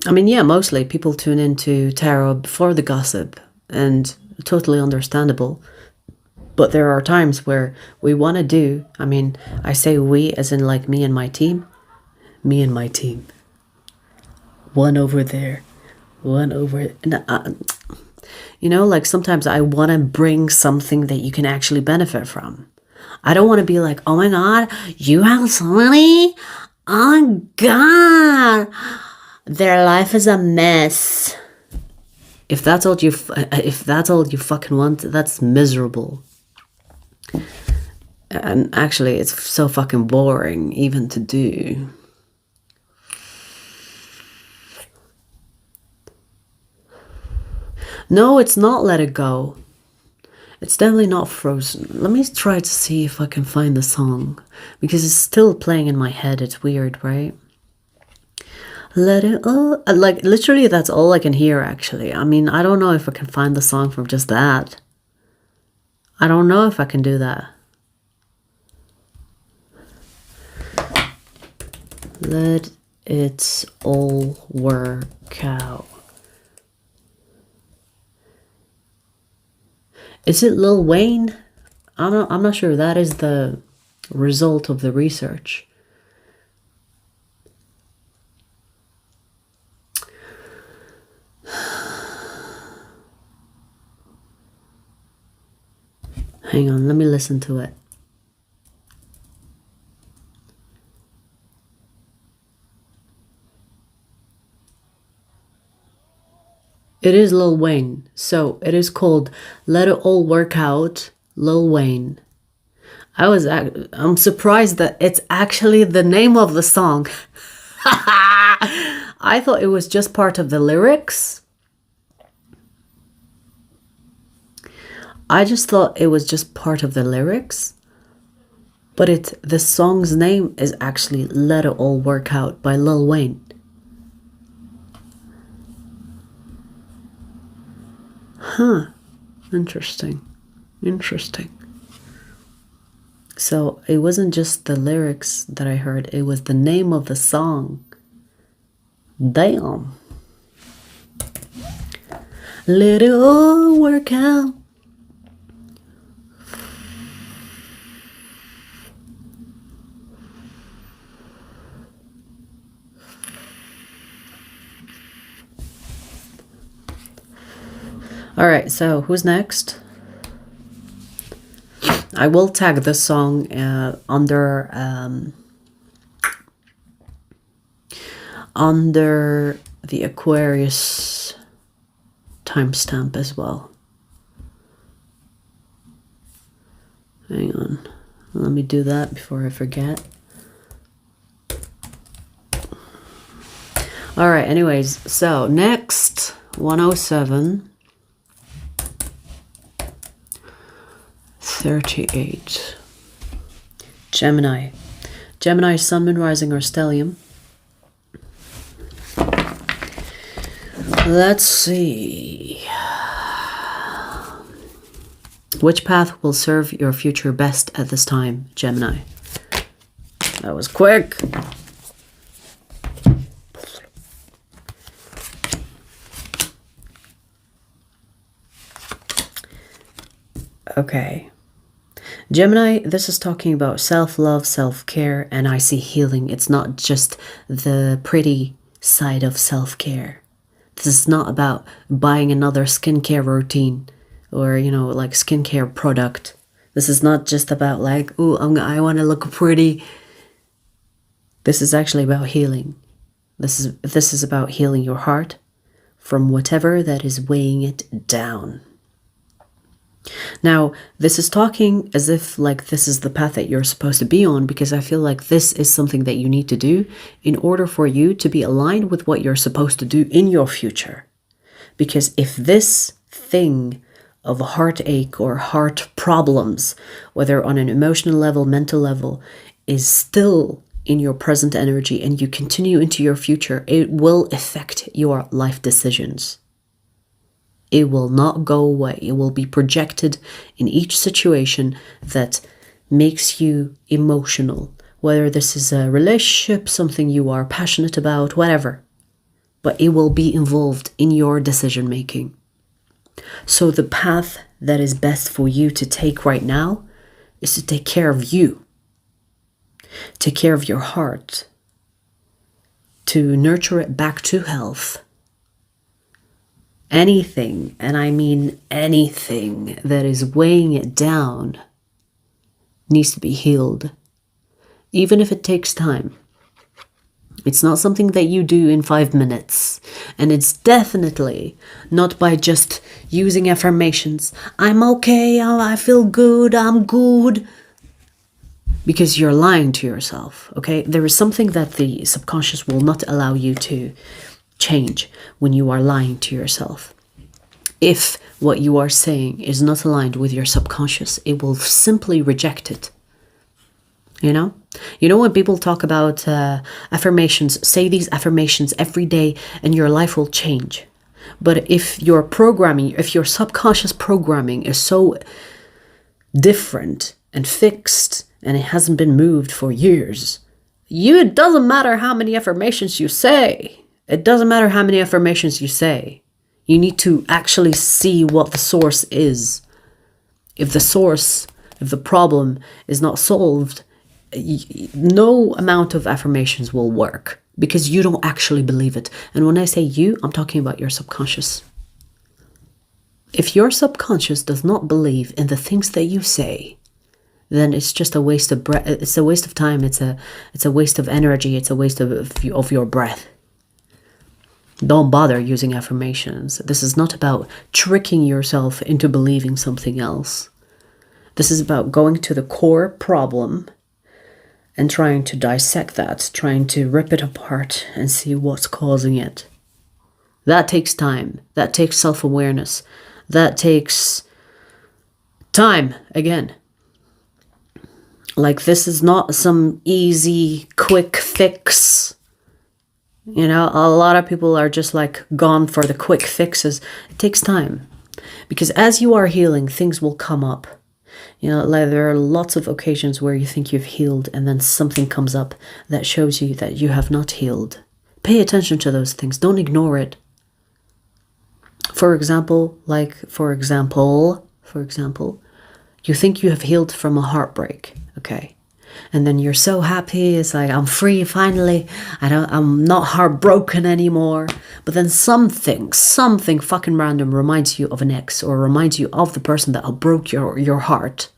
I mean, yeah, mostly people tune into tarot for the gossip, and totally understandable. But there are times where we want to do, I mean, I say we as in like me and my team. Me and my team. One over there. One over... you know, like sometimes I want to bring something that you can actually benefit from. I don't want to be like, oh my God, you have so many? Oh God. Their life is a mess. If that's all you fucking want, that's miserable. And actually, it's so fucking boring even to do. No, it's not let it go. It's definitely not Frozen. Let me try to see if I can find the song, because it's still playing in my head. It's weird, right? Let it all, like literally that's all I can hear actually. I mean, I don't know if I can find the song from just that. I don't know if I can do that. Let it all work out. Is it Lil Wayne? I'm not sure. That is the result of the research. Hang on, let me listen to it. It is Lil Wayne. So it is called Let It All Work Out, Lil Wayne. I'm surprised that it's actually the name of the song. I thought it was just part of the lyrics. I just thought it was just part of the lyrics. But the song's name is actually Let It All Work Out by Lil Wayne. Huh. Interesting. Interesting. So it wasn't just the lyrics that I heard, it was the name of the song. Damn. Let it all work out. All right, so who's next? I will tag this song under the Aquarius timestamp as well. Hang on, let me do that before I forget. All right, anyways, so next 107. 38. Gemini. Gemini, Sun, Moon, Rising, or Stellium. Let's see. Which path will serve your future best at this time, Gemini? That was quick. Okay. Gemini, this is talking about self-love, self-care, and I see healing. It's not just the pretty side of self-care. This is not about buying another skincare routine or, you know, like skincare product. This is not just about like, oh, I want to look pretty. This is actually about healing. This is about healing your heart from whatever that is weighing it down. Now, this is talking as if like this is the path that you're supposed to be on, because I feel like this is something that you need to do in order for you to be aligned with what you're supposed to do in your future. Because if this thing of heartache or heart problems, whether on an emotional level, mental level, is still in your present energy and you continue into your future, it will affect your life decisions. It will not go away. It will be projected in each situation that makes you emotional, whether this is a relationship, something you are passionate about, whatever. But it will be involved in your decision making. So the path that is best for you to take right now is to take care of you. Take care of your heart. To nurture it back to health. Anything, and I mean anything, that is weighing it down needs to be healed, even if it takes time. It's not something that you do in 5 minutes, and it's definitely not by just using affirmations. I'm okay, I feel good, I'm good. Because you're lying to yourself, okay? There is something that the subconscious will not allow you to change when you are lying to yourself. If what you are saying is not aligned with your subconscious, it will simply reject it. You know? You know when people talk about affirmations, say these affirmations every day and your life will change. But if your programming, if your subconscious programming is so different and fixed and it hasn't been moved for years, it doesn't matter how many affirmations you say. It doesn't matter how many affirmations you say. You need to actually see what the source is. If the problem is not solved, no amount of affirmations will work because you don't actually believe it. And when I say you, I'm talking about your subconscious. If your subconscious does not believe in the things that you say, then it's just a waste of breath. It's a waste of time. It's a waste of energy. It's a waste of your breath. Don't bother using affirmations. This is not about tricking yourself into believing something else. This is about going to the core problem and trying to dissect that, trying to rip it apart and see what's causing it. That takes time. That takes self-awareness. That takes time, again. Like, this is not some easy, quick fix. You know, a lot of people are just like gone for the quick fixes. It takes time. Because as you are healing, things will come up. You know, like there are lots of occasions where you think you've healed and then something comes up that shows you that you have not healed. Pay attention to those things. Don't ignore it. For example, you think you have healed from a heartbreak, okay? And then you're so happy. It's like, I'm free finally. I'm not heartbroken anymore. But then something fucking random reminds you of an ex or reminds you of the person that broke your heart.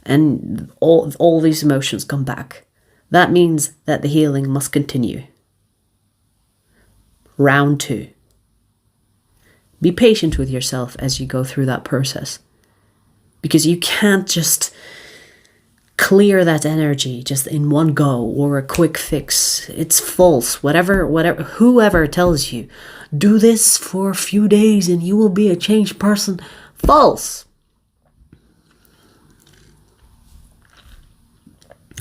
And all these emotions come back. That means that the healing must continue. Round 2. Be patient with yourself as you go through that process. Because you can't just clear that energy just in one go or a quick fix. It's false. Whoever tells you, do this for a few days and you will be a changed person. False.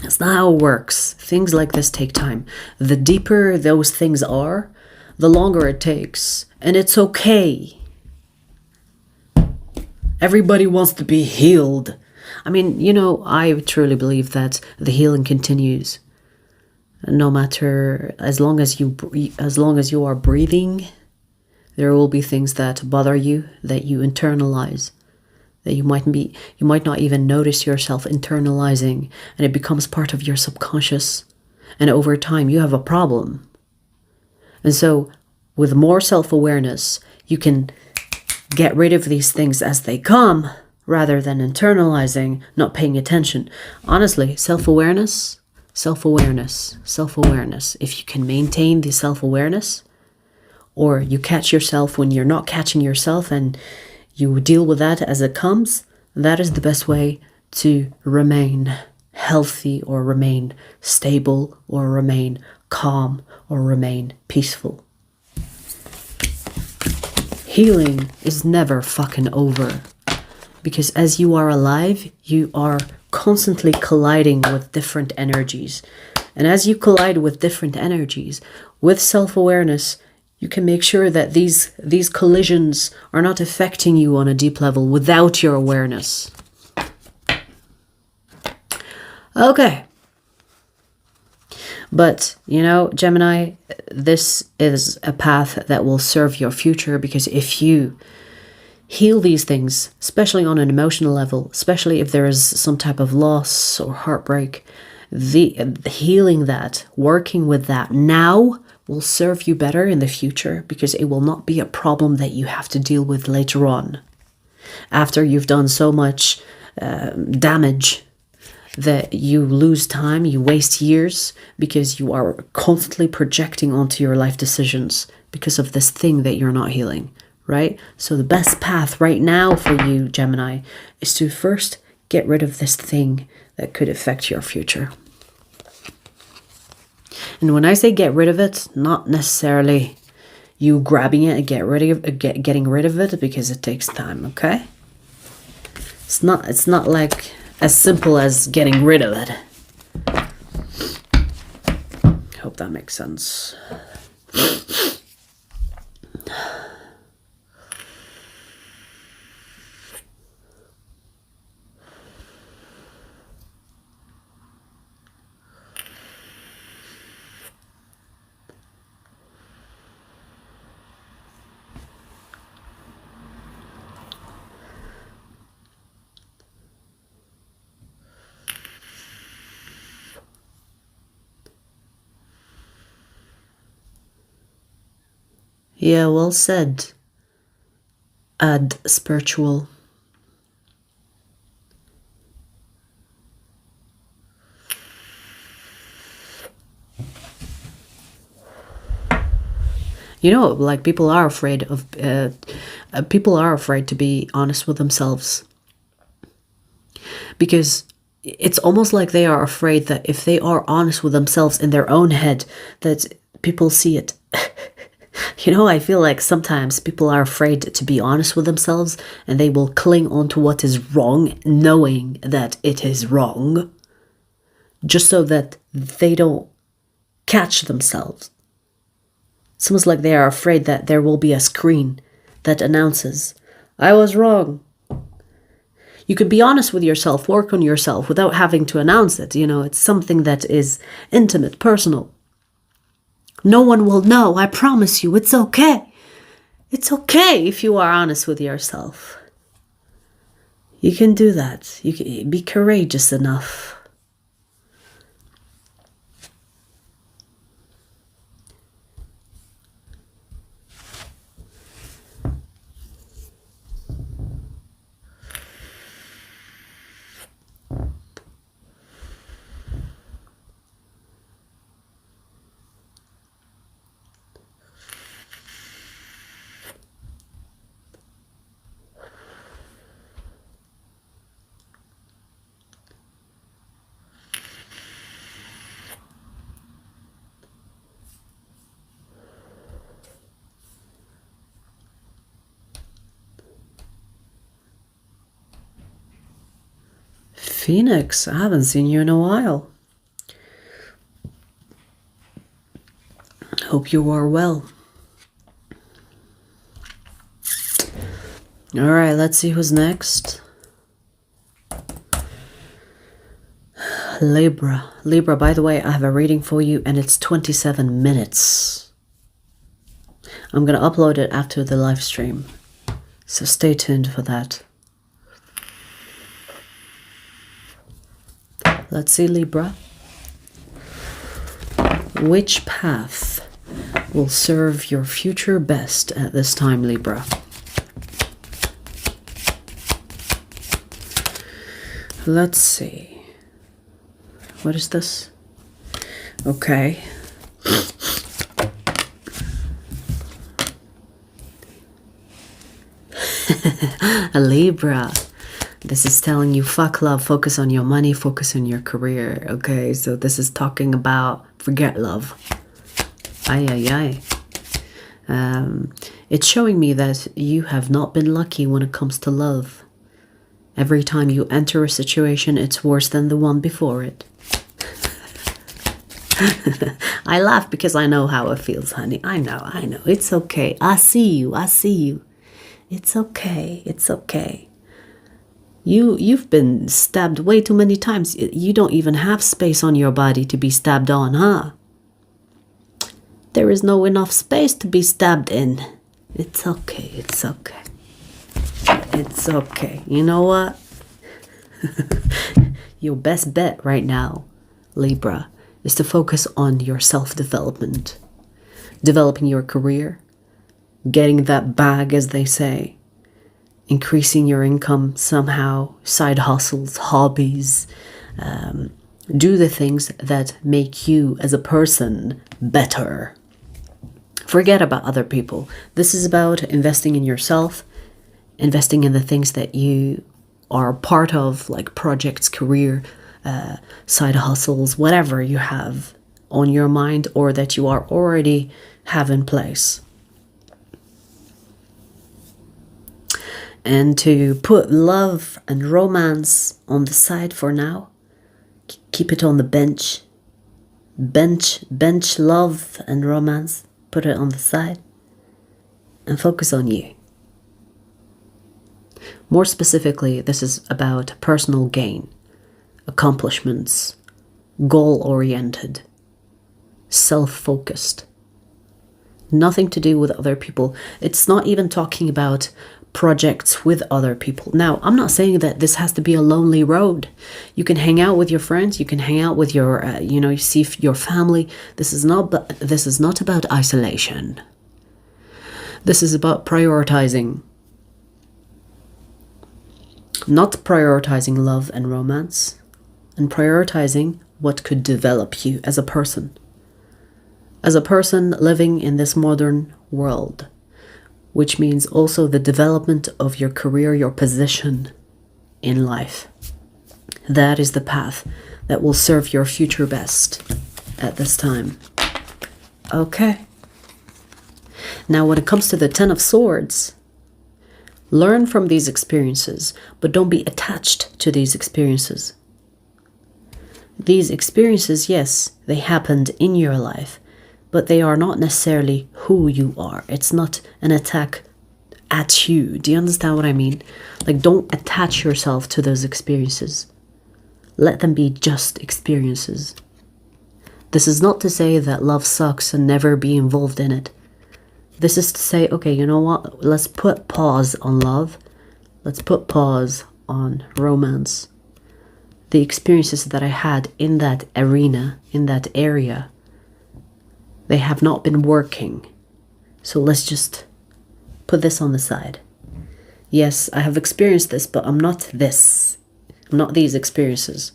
That's not how it works. Things like this take time. The deeper those things are, the longer it takes. And it's okay. Everybody wants to be healed. I mean, you know, I truly believe that the healing continues. No matter, as long as you are breathing, there will be things that bother you, that you internalize, that you might not even notice yourself internalizing, and it becomes part of your subconscious. And over time, you have a problem. And so, with more self-awareness, you can get rid of these things as they come, rather than internalizing, not paying attention. Honestly, self-awareness. If you can maintain the self-awareness, or you catch yourself when you're not catching yourself and you deal with that as it comes, that is the best way to remain healthy or remain stable or remain calm or remain peaceful. Healing is never fucking over. Because as you are alive, you are constantly colliding with different energies. And as you collide with different energies, with self-awareness, you can make sure that these collisions are not affecting you on a deep level without your awareness. Okay. But, you know, Gemini, this is a path that will serve your future, because if you heal these things, especially on an emotional level, especially if there is some type of loss or heartbreak, the healing that, working with that now will serve you better in the future, because it will not be a problem that you have to deal with later on. After you've done so much damage that you lose time, you waste years, because you are constantly projecting onto your life decisions because of this thing that you're not healing. Right? So the best path right now for you, Gemini, is to first get rid of this thing that could affect your future. And when I say get rid of it, not necessarily you grabbing it and getting rid of it, because it takes time, okay? It's not like as simple as getting rid of it. that makes sense. Yeah, well said. Add spiritual. You know, like people are afraid to be honest with themselves, because it's almost like they are afraid that if they are honest with themselves in their own head, that people see it. You know, I feel like sometimes people are afraid to be honest with themselves, and they will cling on to what is wrong, knowing that it is wrong, just so that they don't catch themselves. It's almost like they are afraid that there will be a screen that announces, I was wrong. You could be honest with yourself, work on yourself without having to announce it. You know, it's something that is intimate, personal. No one will know, I promise you, it's okay. It's okay if you are honest with yourself. You can do that. You can be courageous enough. Phoenix, I haven't seen you in a while. Hope you are well. All right, let's see who's next. Libra. Libra, by the way, I have a reading for you and it's 27 minutes. I'm going to upload it after the live stream, so stay tuned for that. Let's see, Libra. Which path will serve your future best at this time, Libra? Let's see. What is this? Okay. A Libra. This is telling you, fuck love, focus on your money, focus on your career. Okay, so this is talking about forget love. It's showing me that you have not been lucky when it comes to love. Every time you enter a situation, it's worse than the one before it. I laugh because I know how it feels, honey. I know. It's okay. I see you. It's okay. It's okay. You've been stabbed way too many times. You don't even have space on your body to be stabbed on, huh? There is no enough space to be stabbed in. It's okay. It's okay. It's okay. You know what? Your best bet right now, Libra, is to focus on your self-development. Developing your career. Getting that bag, as they say. Increasing your income somehow, side hustles, hobbies. Do the things that make you as a person better. Forget about other people. This is about investing in yourself, investing in the things that you are part of, like projects, career, side hustles, whatever you have on your mind or that you are already have in place. And to put love and romance on the side for now. Keep it on the bench. Bench love and romance. Put it on the side. And focus on you. More specifically, this is about personal gain, accomplishments, goal-oriented, self-focused. Nothing to do with other people. It's not even talking about projects with other people. Now, I'm not saying that this has to be a lonely road. You can hang out with your friends. You can hang out with your, you see your family. This is not about isolation. This is about prioritizing. Not prioritizing love and romance, and prioritizing what could develop you as a person. As a person living in this modern world, which means also the development of your career, your position in life. That is the path that will serve your future best at this time. Okay. Now, when it comes to the Ten of Swords, learn from these experiences, but don't be attached to these experiences. These experiences, yes, they happened in your life, but they are not necessarily who you are. It's not an attack at you. Do you understand what I mean? Like, don't attach yourself to those experiences. Let them be just experiences. This is not to say that love sucks and never be involved in it. This is to say, okay, you know what? Let's put pause on love. Let's put pause on romance. The experiences that I had in that arena, in that area, they have not been working. So let's just put this on the side. Yes, I have experienced this, but I'm not this. I'm not these experiences.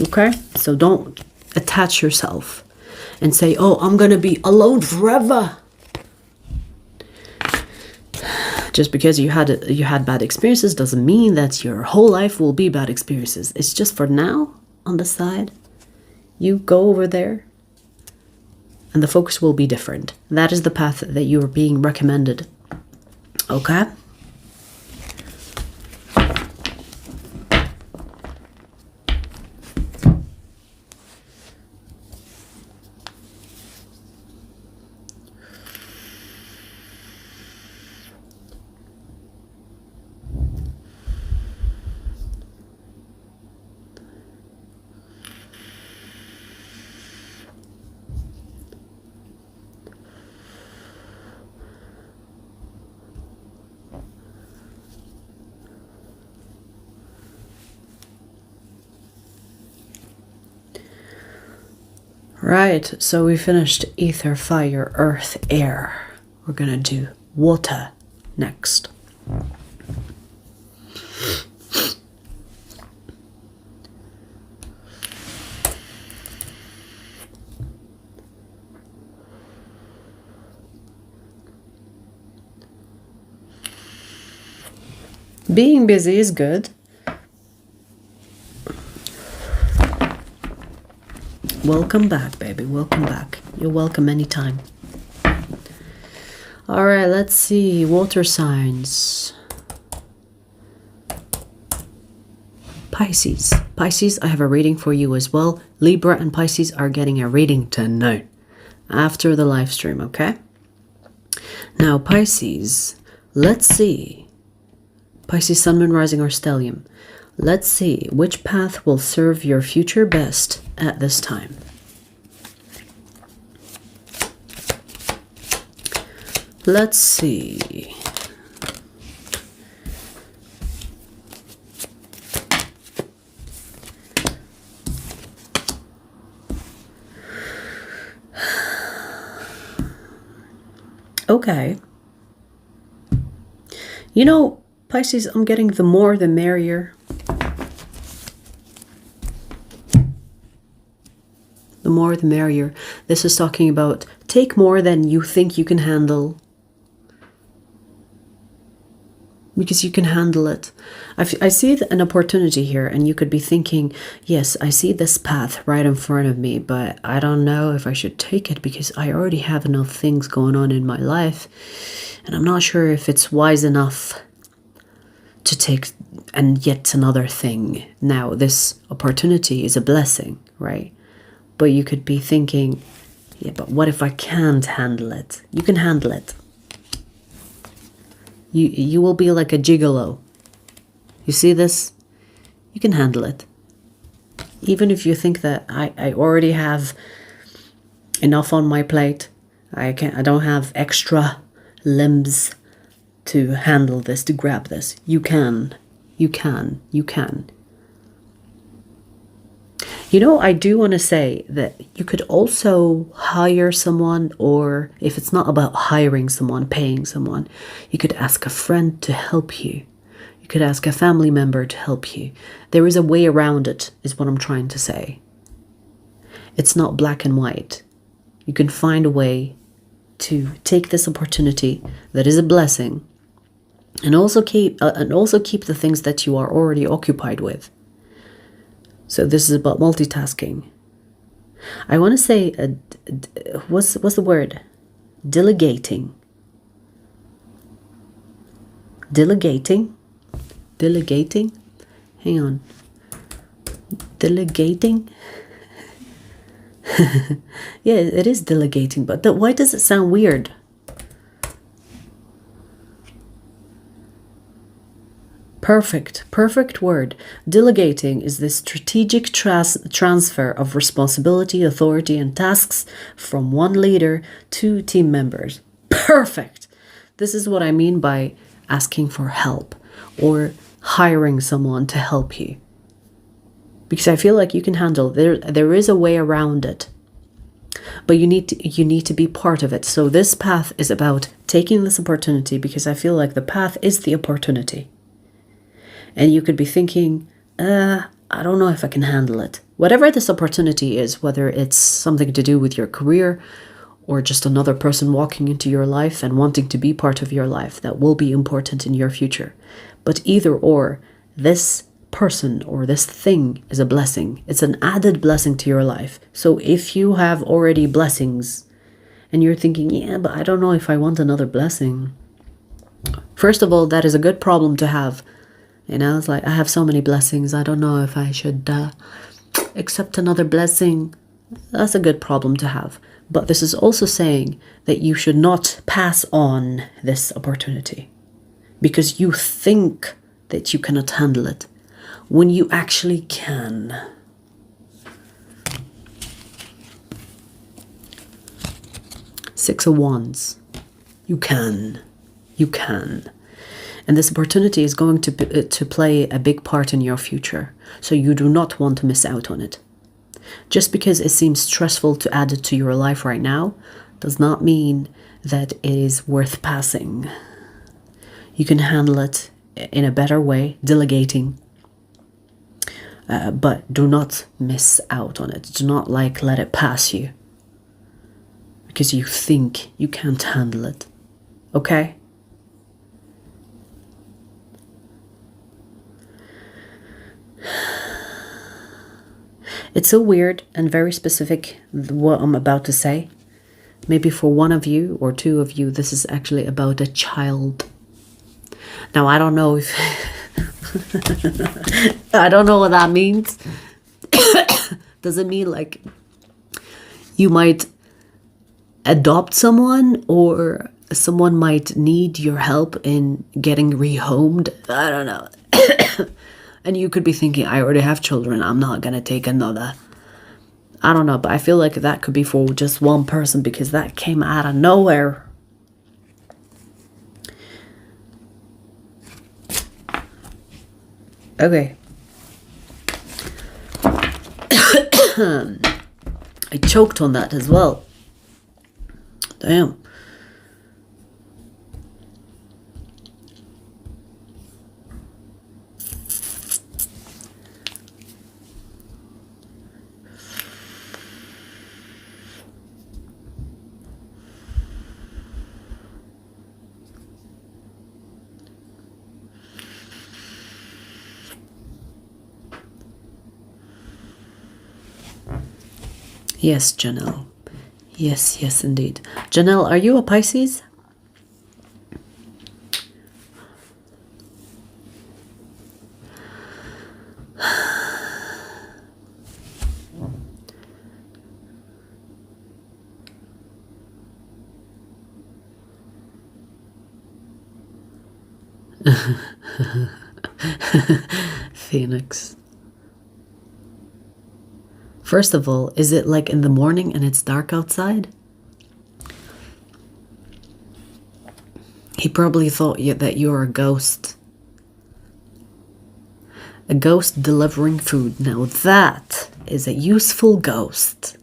Okay? So don't attach yourself and say, oh, I'm going to be alone forever. Just because you had bad experiences doesn't mean that your whole life will be bad experiences. It's just for now, on the side. You go over there, and the focus will be different. That is the path that you are being recommended. Okay? Right, so we finished ether, fire, earth, air. We're gonna do water next. Being busy is good. Welcome back, baby. Welcome back. You're welcome anytime. All right, let's see. Water signs. Pisces. Pisces, I have a reading for you as well. Libra and Pisces are getting a reading tonight after the live stream, okay? Now, Pisces, let's see. Pisces, Sun, Moon, Rising, or Stellium. Let's see which path will serve your future best at this time. Let's see. Okay. You know, Pisces, I'm getting the more the merrier. The more the merrier. This is talking about take more than you think you can handle. Because you can handle it. I see an opportunity here, and you could be thinking, yes, I see this path right in front of me, but I don't know if I should take it because I already have enough things going on in my life, and I'm not sure if it's wise enough to take and yet another thing. Now, this opportunity is a blessing, right? But you could be thinking, yeah, but what if I can't handle it? You can handle it. You will be like a gigolo. You see this? You can handle it. Even if you think that I already have enough on my plate, I don't have extra limbs to handle this, to grab this. You can. You can. You can. You know, I do want to say that you could also hire someone, or if it's not about hiring someone, paying someone, you could ask a friend to help you. You could ask a family member to help you. There is a way around it, is what I'm trying to say. It's not black and white. You can find a way to take this opportunity that is a blessing, and also keep the things that you are already occupied with. So this is about multitasking. I want to say, what's the word? Delegating. Delegating. Hang on. Delegating. Yeah, it is delegating, but why does it sound weird? Perfect word. Delegating is the strategic transfer of responsibility, authority, and tasks from one leader to team members. Perfect. This is what I mean by asking for help or hiring someone to help you. Because I feel like you can handle it. There is a way around it. But you need to be part of it. So this path is about taking this opportunity, because I feel like the path is the opportunity. And you could be thinking, I don't know if I can handle it. Whatever this opportunity is, whether it's something to do with your career or just another person walking into your life and wanting to be part of your life, that will be important in your future. But either or, this person or this thing is a blessing. It's an added blessing to your life. So if you have already blessings and you're thinking, yeah, but I don't know if I want another blessing. First of all, that is a good problem to have. You know, it's like, I have so many blessings. I don't know if I should accept another blessing. That's a good problem to have. But this is also saying that you should not pass on this opportunity because you think that you cannot handle it when you actually can. Six of Wands. You can. You can. And this opportunity is going to play a big part in your future. So you do not want to miss out on it. Just because it seems stressful to add it to your life right now does not mean that it is worth passing. You can handle it in a better way, delegating. But do not miss out on it. Do not let it pass you. Because you think you can't handle it. Okay? It's so weird and very specific what I'm about to say. Maybe for one of you or two of you, this is actually about a child. Now, I don't know if... I don't know what that means. Does it mean like you might adopt someone, or someone might need your help in getting rehomed? I don't know. And you could be thinking, I already have children. I'm not going to take another. I don't know, but I feel like that could be for just one person because that came out of nowhere. Okay. I choked on that as well. Damn. Yes, Janelle. Yes, indeed. Janelle, are you a Pisces? Phoenix. First of all, is it like in the morning and it's dark outside? He probably thought that you're a ghost. A ghost delivering food. Now that is a useful ghost.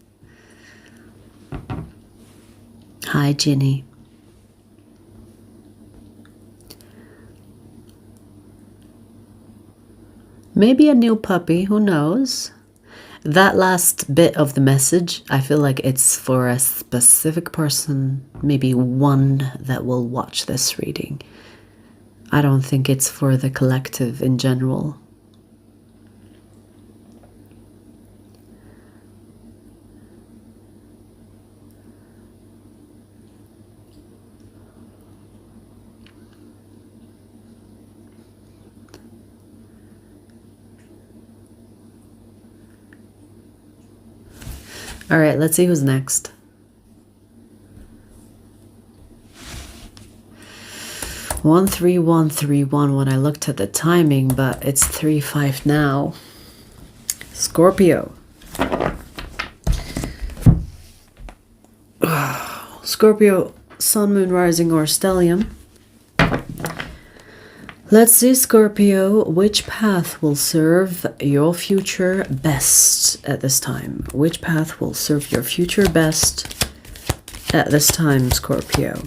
Hi, Ginny. Maybe a new puppy, who knows? That last bit of the message, I feel like it's for a specific person, maybe one that will watch this reading. I don't think it's for the collective in general. All right, let's see who's next. One, 3, 1, 3, 1 when I looked at the timing, but it's 3, 5 now. Scorpio. Scorpio, Sun, Moon, Rising, or Stellium. Let's see, Scorpio, which path will serve your future best at this time? Which path will serve your future best at this time, Scorpio?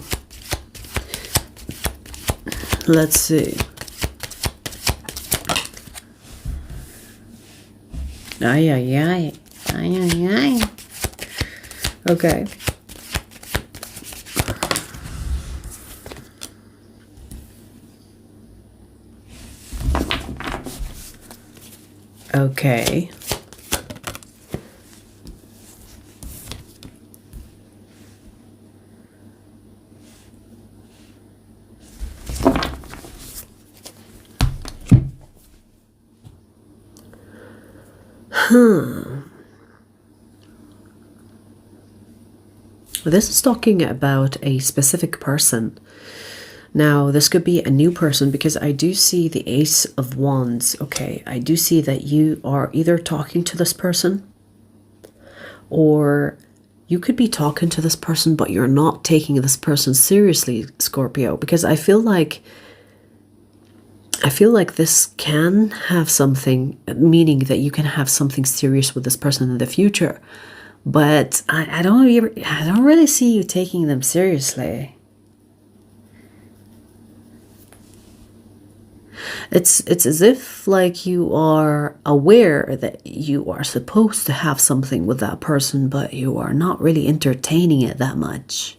Let's see. Ay, ay, ay. Ay, ay, ay. Okay. Okay. This is talking about a specific person. Now, this could be a new person because I do see the Ace of Wands. Okay, I do see that you are either talking to this person or you could be talking to this person, but you're not taking this person seriously, Scorpio, because I feel like this can have something, meaning that you can have something serious with this person in the future. But I don't really see you taking them seriously. It's as if like you are aware that you are supposed to have something with that person, but you are not really entertaining it that much.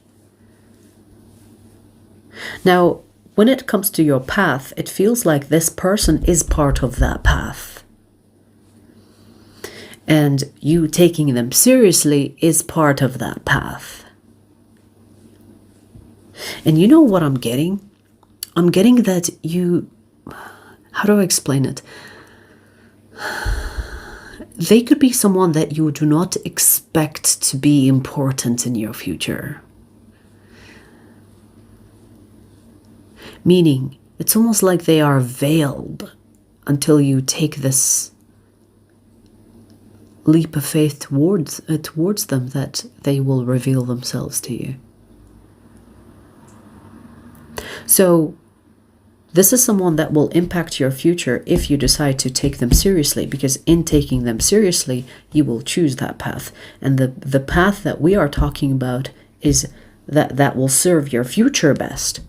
Now, when it comes to your path, it feels like this person is part of that path. And you taking them seriously is part of that path. And you know what I'm getting? I'm getting that you... How do I explain it? They could be someone that you do not expect to be important in your future. Meaning, it's almost like they are veiled until you take this leap of faith towards them, that they will reveal themselves to you. So this is someone that will impact your future if you decide to take them seriously, because in taking them seriously, you will choose that path. And the path that we are talking about is that will serve your future best.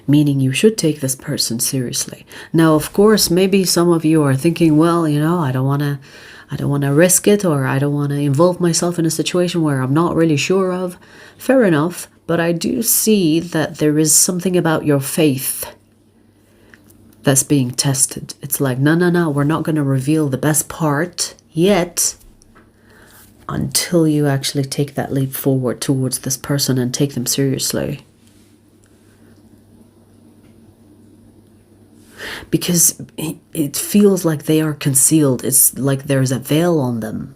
Meaning you should take this person seriously. Now, of course, maybe some of you are thinking, well, you know, I don't want to risk it, or I don't want to involve myself in a situation where I'm not really sure of. Fair enough. But I do see that there is something about your faith that's being tested. It's like, no, we're not going to reveal the best part yet until you actually take that leap forward towards this person and take them seriously. Because it feels like they are concealed. It's like there's a veil on them.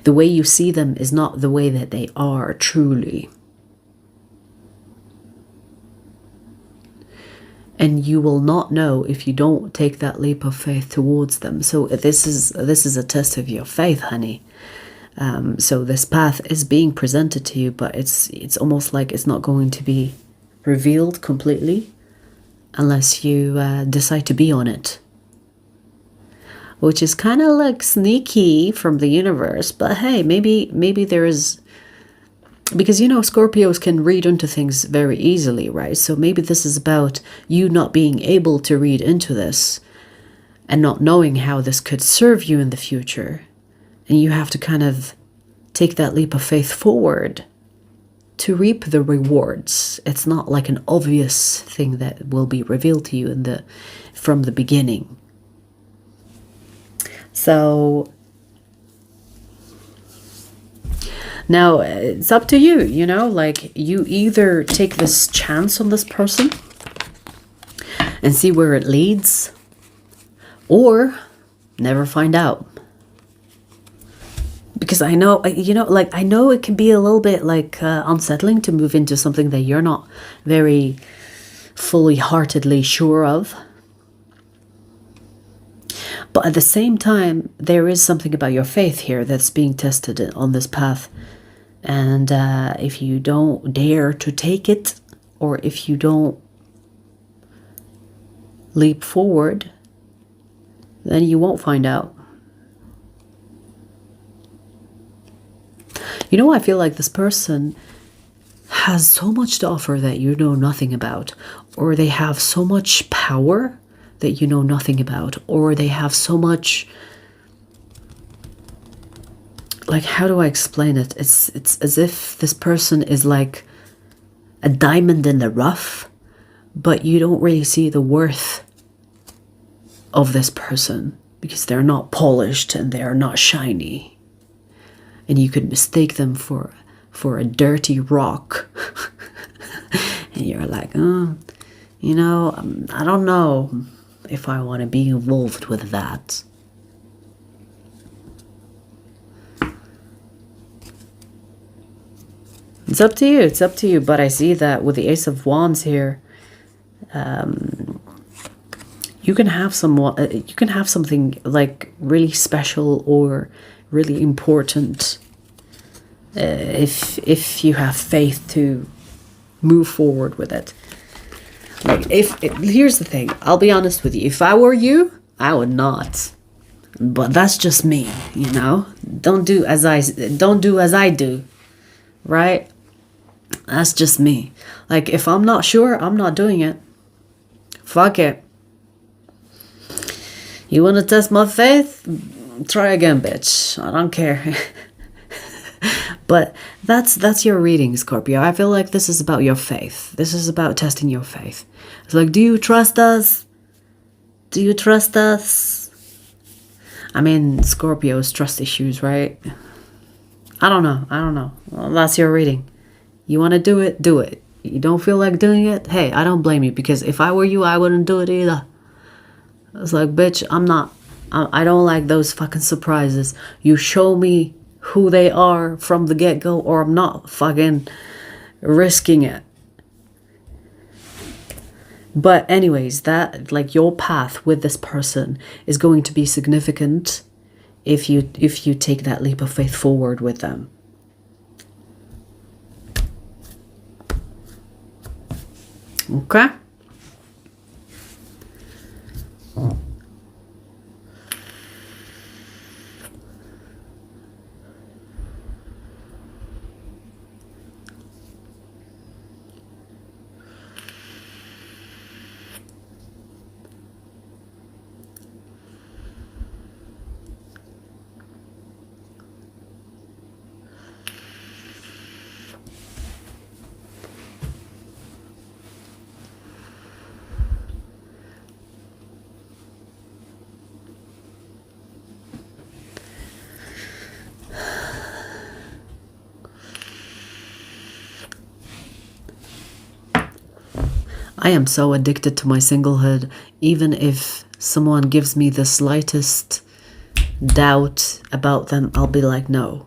The way you see them is not the way that they are truly. And you will not know if you don't take that leap of faith towards them. So this is a test of your faith, honey. So this path is being presented to you, but it's almost like it's not going to be revealed completely unless you decide to be on it. Which is kind of like sneaky from the universe, but hey, maybe there is... Because, you know, Scorpios can read into things very easily, right? So maybe this is about you not being able to read into this and not knowing how this could serve you in the future. And you have to kind of take that leap of faith forward to reap the rewards. It's not like an obvious thing that will be revealed to you from the beginning. So... Now, it's up to you, you know, like you either take this chance on this person and see where it leads, or never find out. Because I know, you know, like I know it can be a little bit like unsettling to move into something that you're not very fully heartedly sure of. But at the same time, there is something about your faith here that's being tested on this path. And if you don't dare to take it, or if you don't leap forward, then you won't find out. You know, I feel like this person has so much to offer that you know nothing about, or they have so much power that you know nothing about, or they have so much... Like, how do I explain it? It's as if this person is like a diamond in the rough, but you don't really see the worth of this person because they're not polished and they're not shiny. And you could mistake them for a dirty rock. And you're like, oh, you know, I don't know if I want to be involved with that. It's up to you. It's up to you. But I see that with the Ace of Wands here, you can have something like really special or really important if you have faith to move forward with it. Like here's the thing. I'll be honest with you. If I were you, I would not. But that's just me, you know. Don't do as I do, right? That's just me. Like, if I'm not sure, I'm not doing it. Fuck it. You want to test my faith? Try again, bitch. I don't care. But that's your reading, Scorpio. I feel like this is about your faith. This is about testing your faith. It's like, do you trust us? Do you trust us? I mean, Scorpio's trust issues, right? I don't know. Well, that's your reading. You want to do it? Do it. You don't feel like doing it? Hey, I don't blame you, because if I were you, I wouldn't do it either. It's like, bitch, I don't like those fucking surprises. You show me who they are from the get-go, or I'm not fucking risking it. But anyways, that, like, your path with this person is going to be significant if you take that leap of faith forward with them. Okay? I am so addicted to my singlehood. Even if someone gives me the slightest doubt about them, I'll be like, no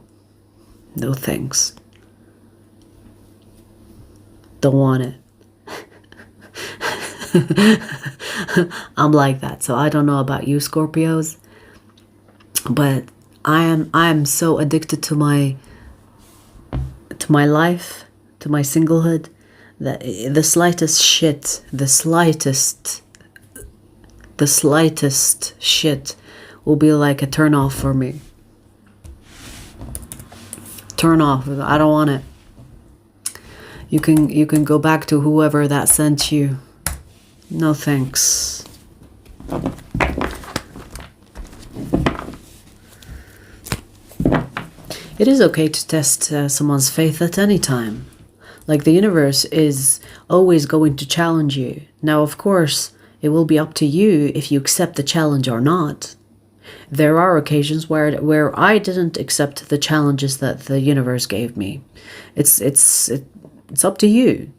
thanks. Don't want it. I'm like that. So I don't know about you Scorpios, but I am so addicted to my life, to my singlehood, that the slightest shit, the slightest shit will be like a turn off for me. Turn off. I don't want it. You can go back to whoever that sent you. No thanks. It is okay to test someone's faith at any time. Like, the universe is always going to challenge you. Now, of course, it will be up to you if you accept the challenge or not. There are occasions where I didn't accept the challenges that the universe gave me. It's up to you.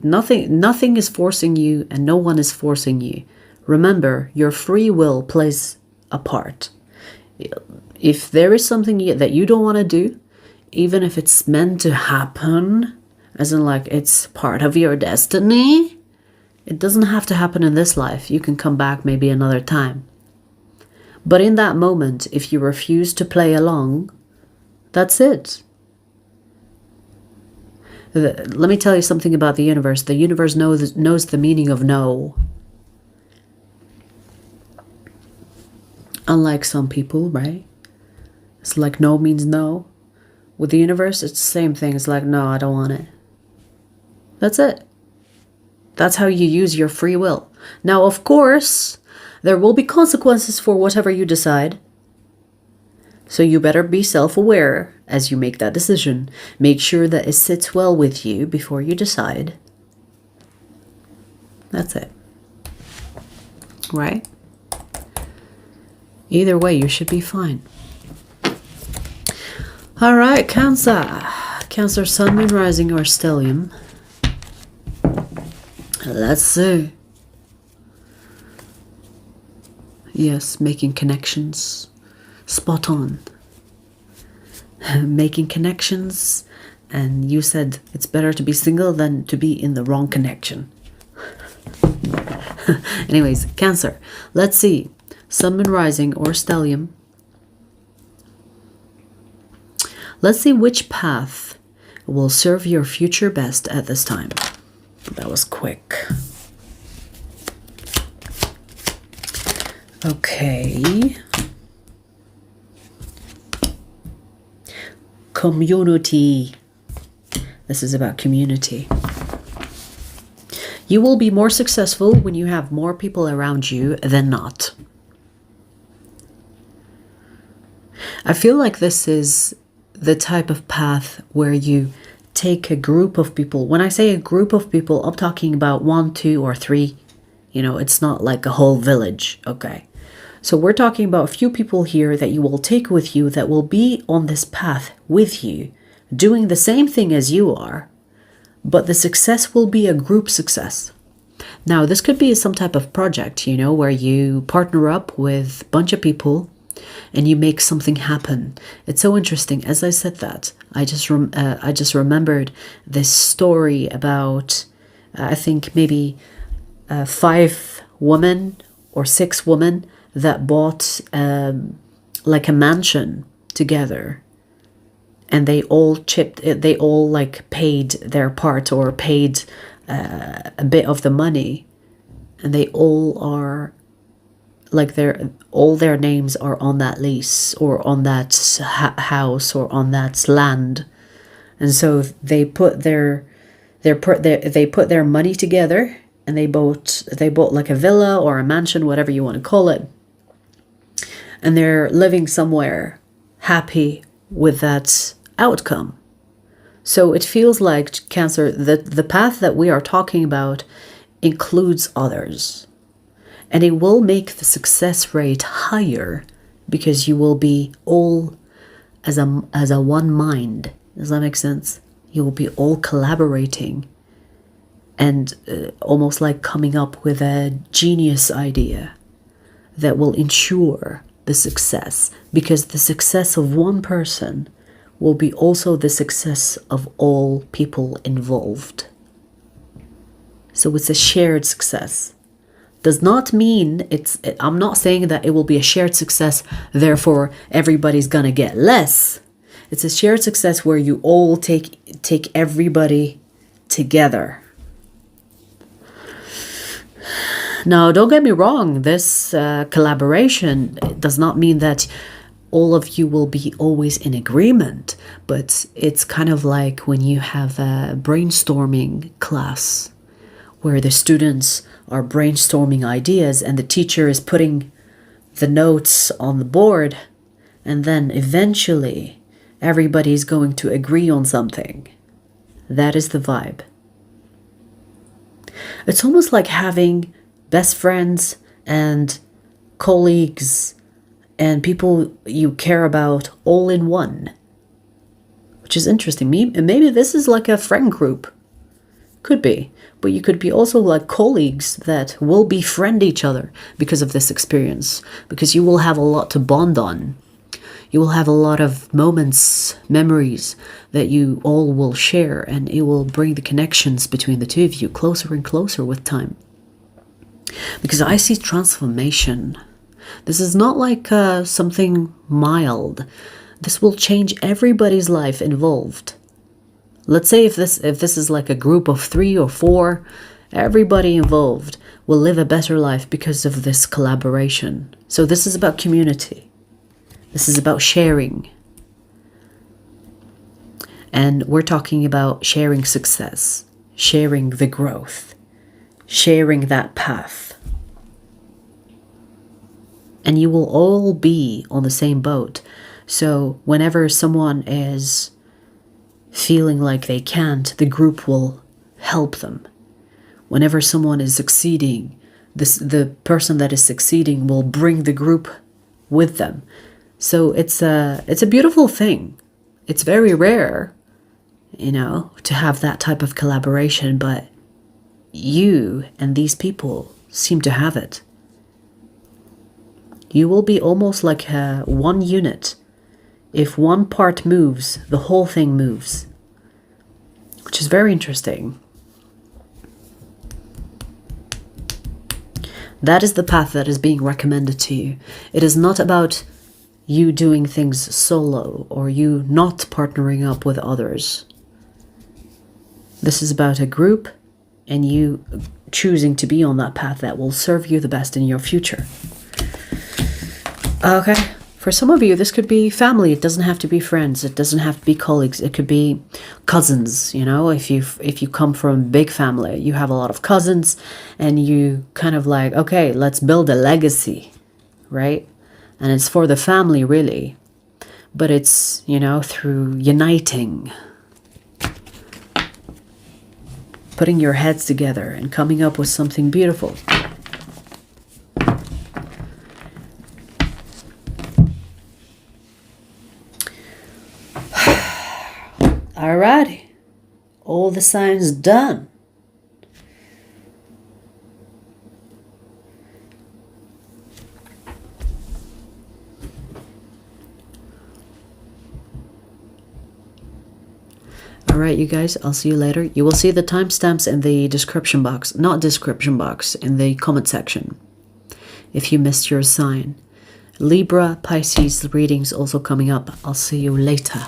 Nothing is forcing you, and no one is forcing you. Remember, your free will plays a part. If there is something that you don't want to do, even if it's meant to happen, as in like it's part of your destiny, it doesn't have to happen in this life. You can come back maybe another time. But in that moment, if you refuse to play along, that's it. Let me tell you something about the universe. The universe knows the meaning of no. Unlike some people, right? It's like no means no. With the universe, it's the same thing. It's like, no, I don't want it. That's it. That's how you use your free will. Now, of course, there will be consequences for whatever you decide. So you better be self-aware as you make that decision. Make sure that it sits well with you before you decide. That's it. Right? Either way, you should be fine. All right, Cancer. Cancer, Sun, Moon, Rising, or Stellium. Let's see. Yes, making connections. Spot on. Making connections. And you said it's better to be single than to be in the wrong connection. Anyways, Cancer. Let's see. Sun, Moon, Rising, or Stellium. Let's see which path will serve your future best at this time. That was quick. Okay. Community. This is about community. You will be more successful when you have more people around you than not. I feel like this is the type of path where you take a group of people. When I say a group of people, I'm talking about 1, 2, or 3. You know, it's not like a whole village. Okay. So we're talking about a few people here that you will take with you that will be on this path with you, doing the same thing as you are, but the success will be a group success. Now, this could be some type of project, you know, where you partner up with a bunch of people and you make something happen. It's so interesting. As I said that, I just remembered this story about, I think maybe 5 women or 6 women that bought like a mansion together, and they all like paid their part or paid a bit of the money, and they all are like all their names are on that lease or on that house or on that land, and so they put their money together, and they bought like a villa or a mansion, whatever you want to call it, and they're living somewhere happy with that outcome. So it feels like, Cancer, that the path that we are talking about includes others. And it will make the success rate higher because you will be all as a one mind. Does that make sense? You will be all collaborating and almost like coming up with a genius idea that will ensure the success, because the success of one person will be also the success of all people involved. So it's a shared success. does not mean I'm not saying that it will be a shared success, therefore everybody's gonna get less. It's a shared success where you all take everybody together. Now, don't get me wrong, this collaboration does not mean that all of you will be always in agreement, but it's kind of like when you have a brainstorming class where the students are brainstorming ideas and the teacher is putting the notes on the board, and then eventually everybody's going to agree on something. That is the vibe. It's almost like having best friends and colleagues and people you care about all in one, which is interesting. Maybe this is like a friend group. Could be. But you could be also like colleagues that will befriend each other because of this experience, because you will have a lot to bond on. You will have a lot of moments, memories that you all will share, and it will bring the connections between the two of you closer and closer with time. Because I see transformation. This is not like something mild. This will change everybody's life involved. Let's say if this is like a group of 3 or 4, everybody involved will live a better life because of this collaboration. So this is about community. This is about sharing. And we're talking about sharing success, sharing the growth, sharing that path. And you will all be on the same boat. So whenever someone is feeling like they can't, the group will help them. Whenever someone is succeeding, the person that is succeeding will bring the group with them. So it's a beautiful thing. It's very rare, to have that type of collaboration, but you and these people seem to have it. You will be almost like one unit. If one part moves, the whole thing moves, which is very interesting. That is the path that is being recommended to you. It is not about you doing things solo or you not partnering up with others. This is about a group and you choosing to be on that path that will serve you the best in your future. Okay. For some of you, this could be family. It doesn't have to be friends. It doesn't have to be colleagues. It could be cousins. If you come from a big family, you have a lot of cousins and you kind of like, okay, let's build a legacy, right? And it's for the family, really. But it's, through uniting, putting your heads together and coming up with something beautiful. Alrighty, all the signs done. Alright, you guys, I'll see you later. You will see the timestamps in the description box, not description box, in the comment section, if you missed your sign. Libra, Pisces readings also coming up. I'll see you later.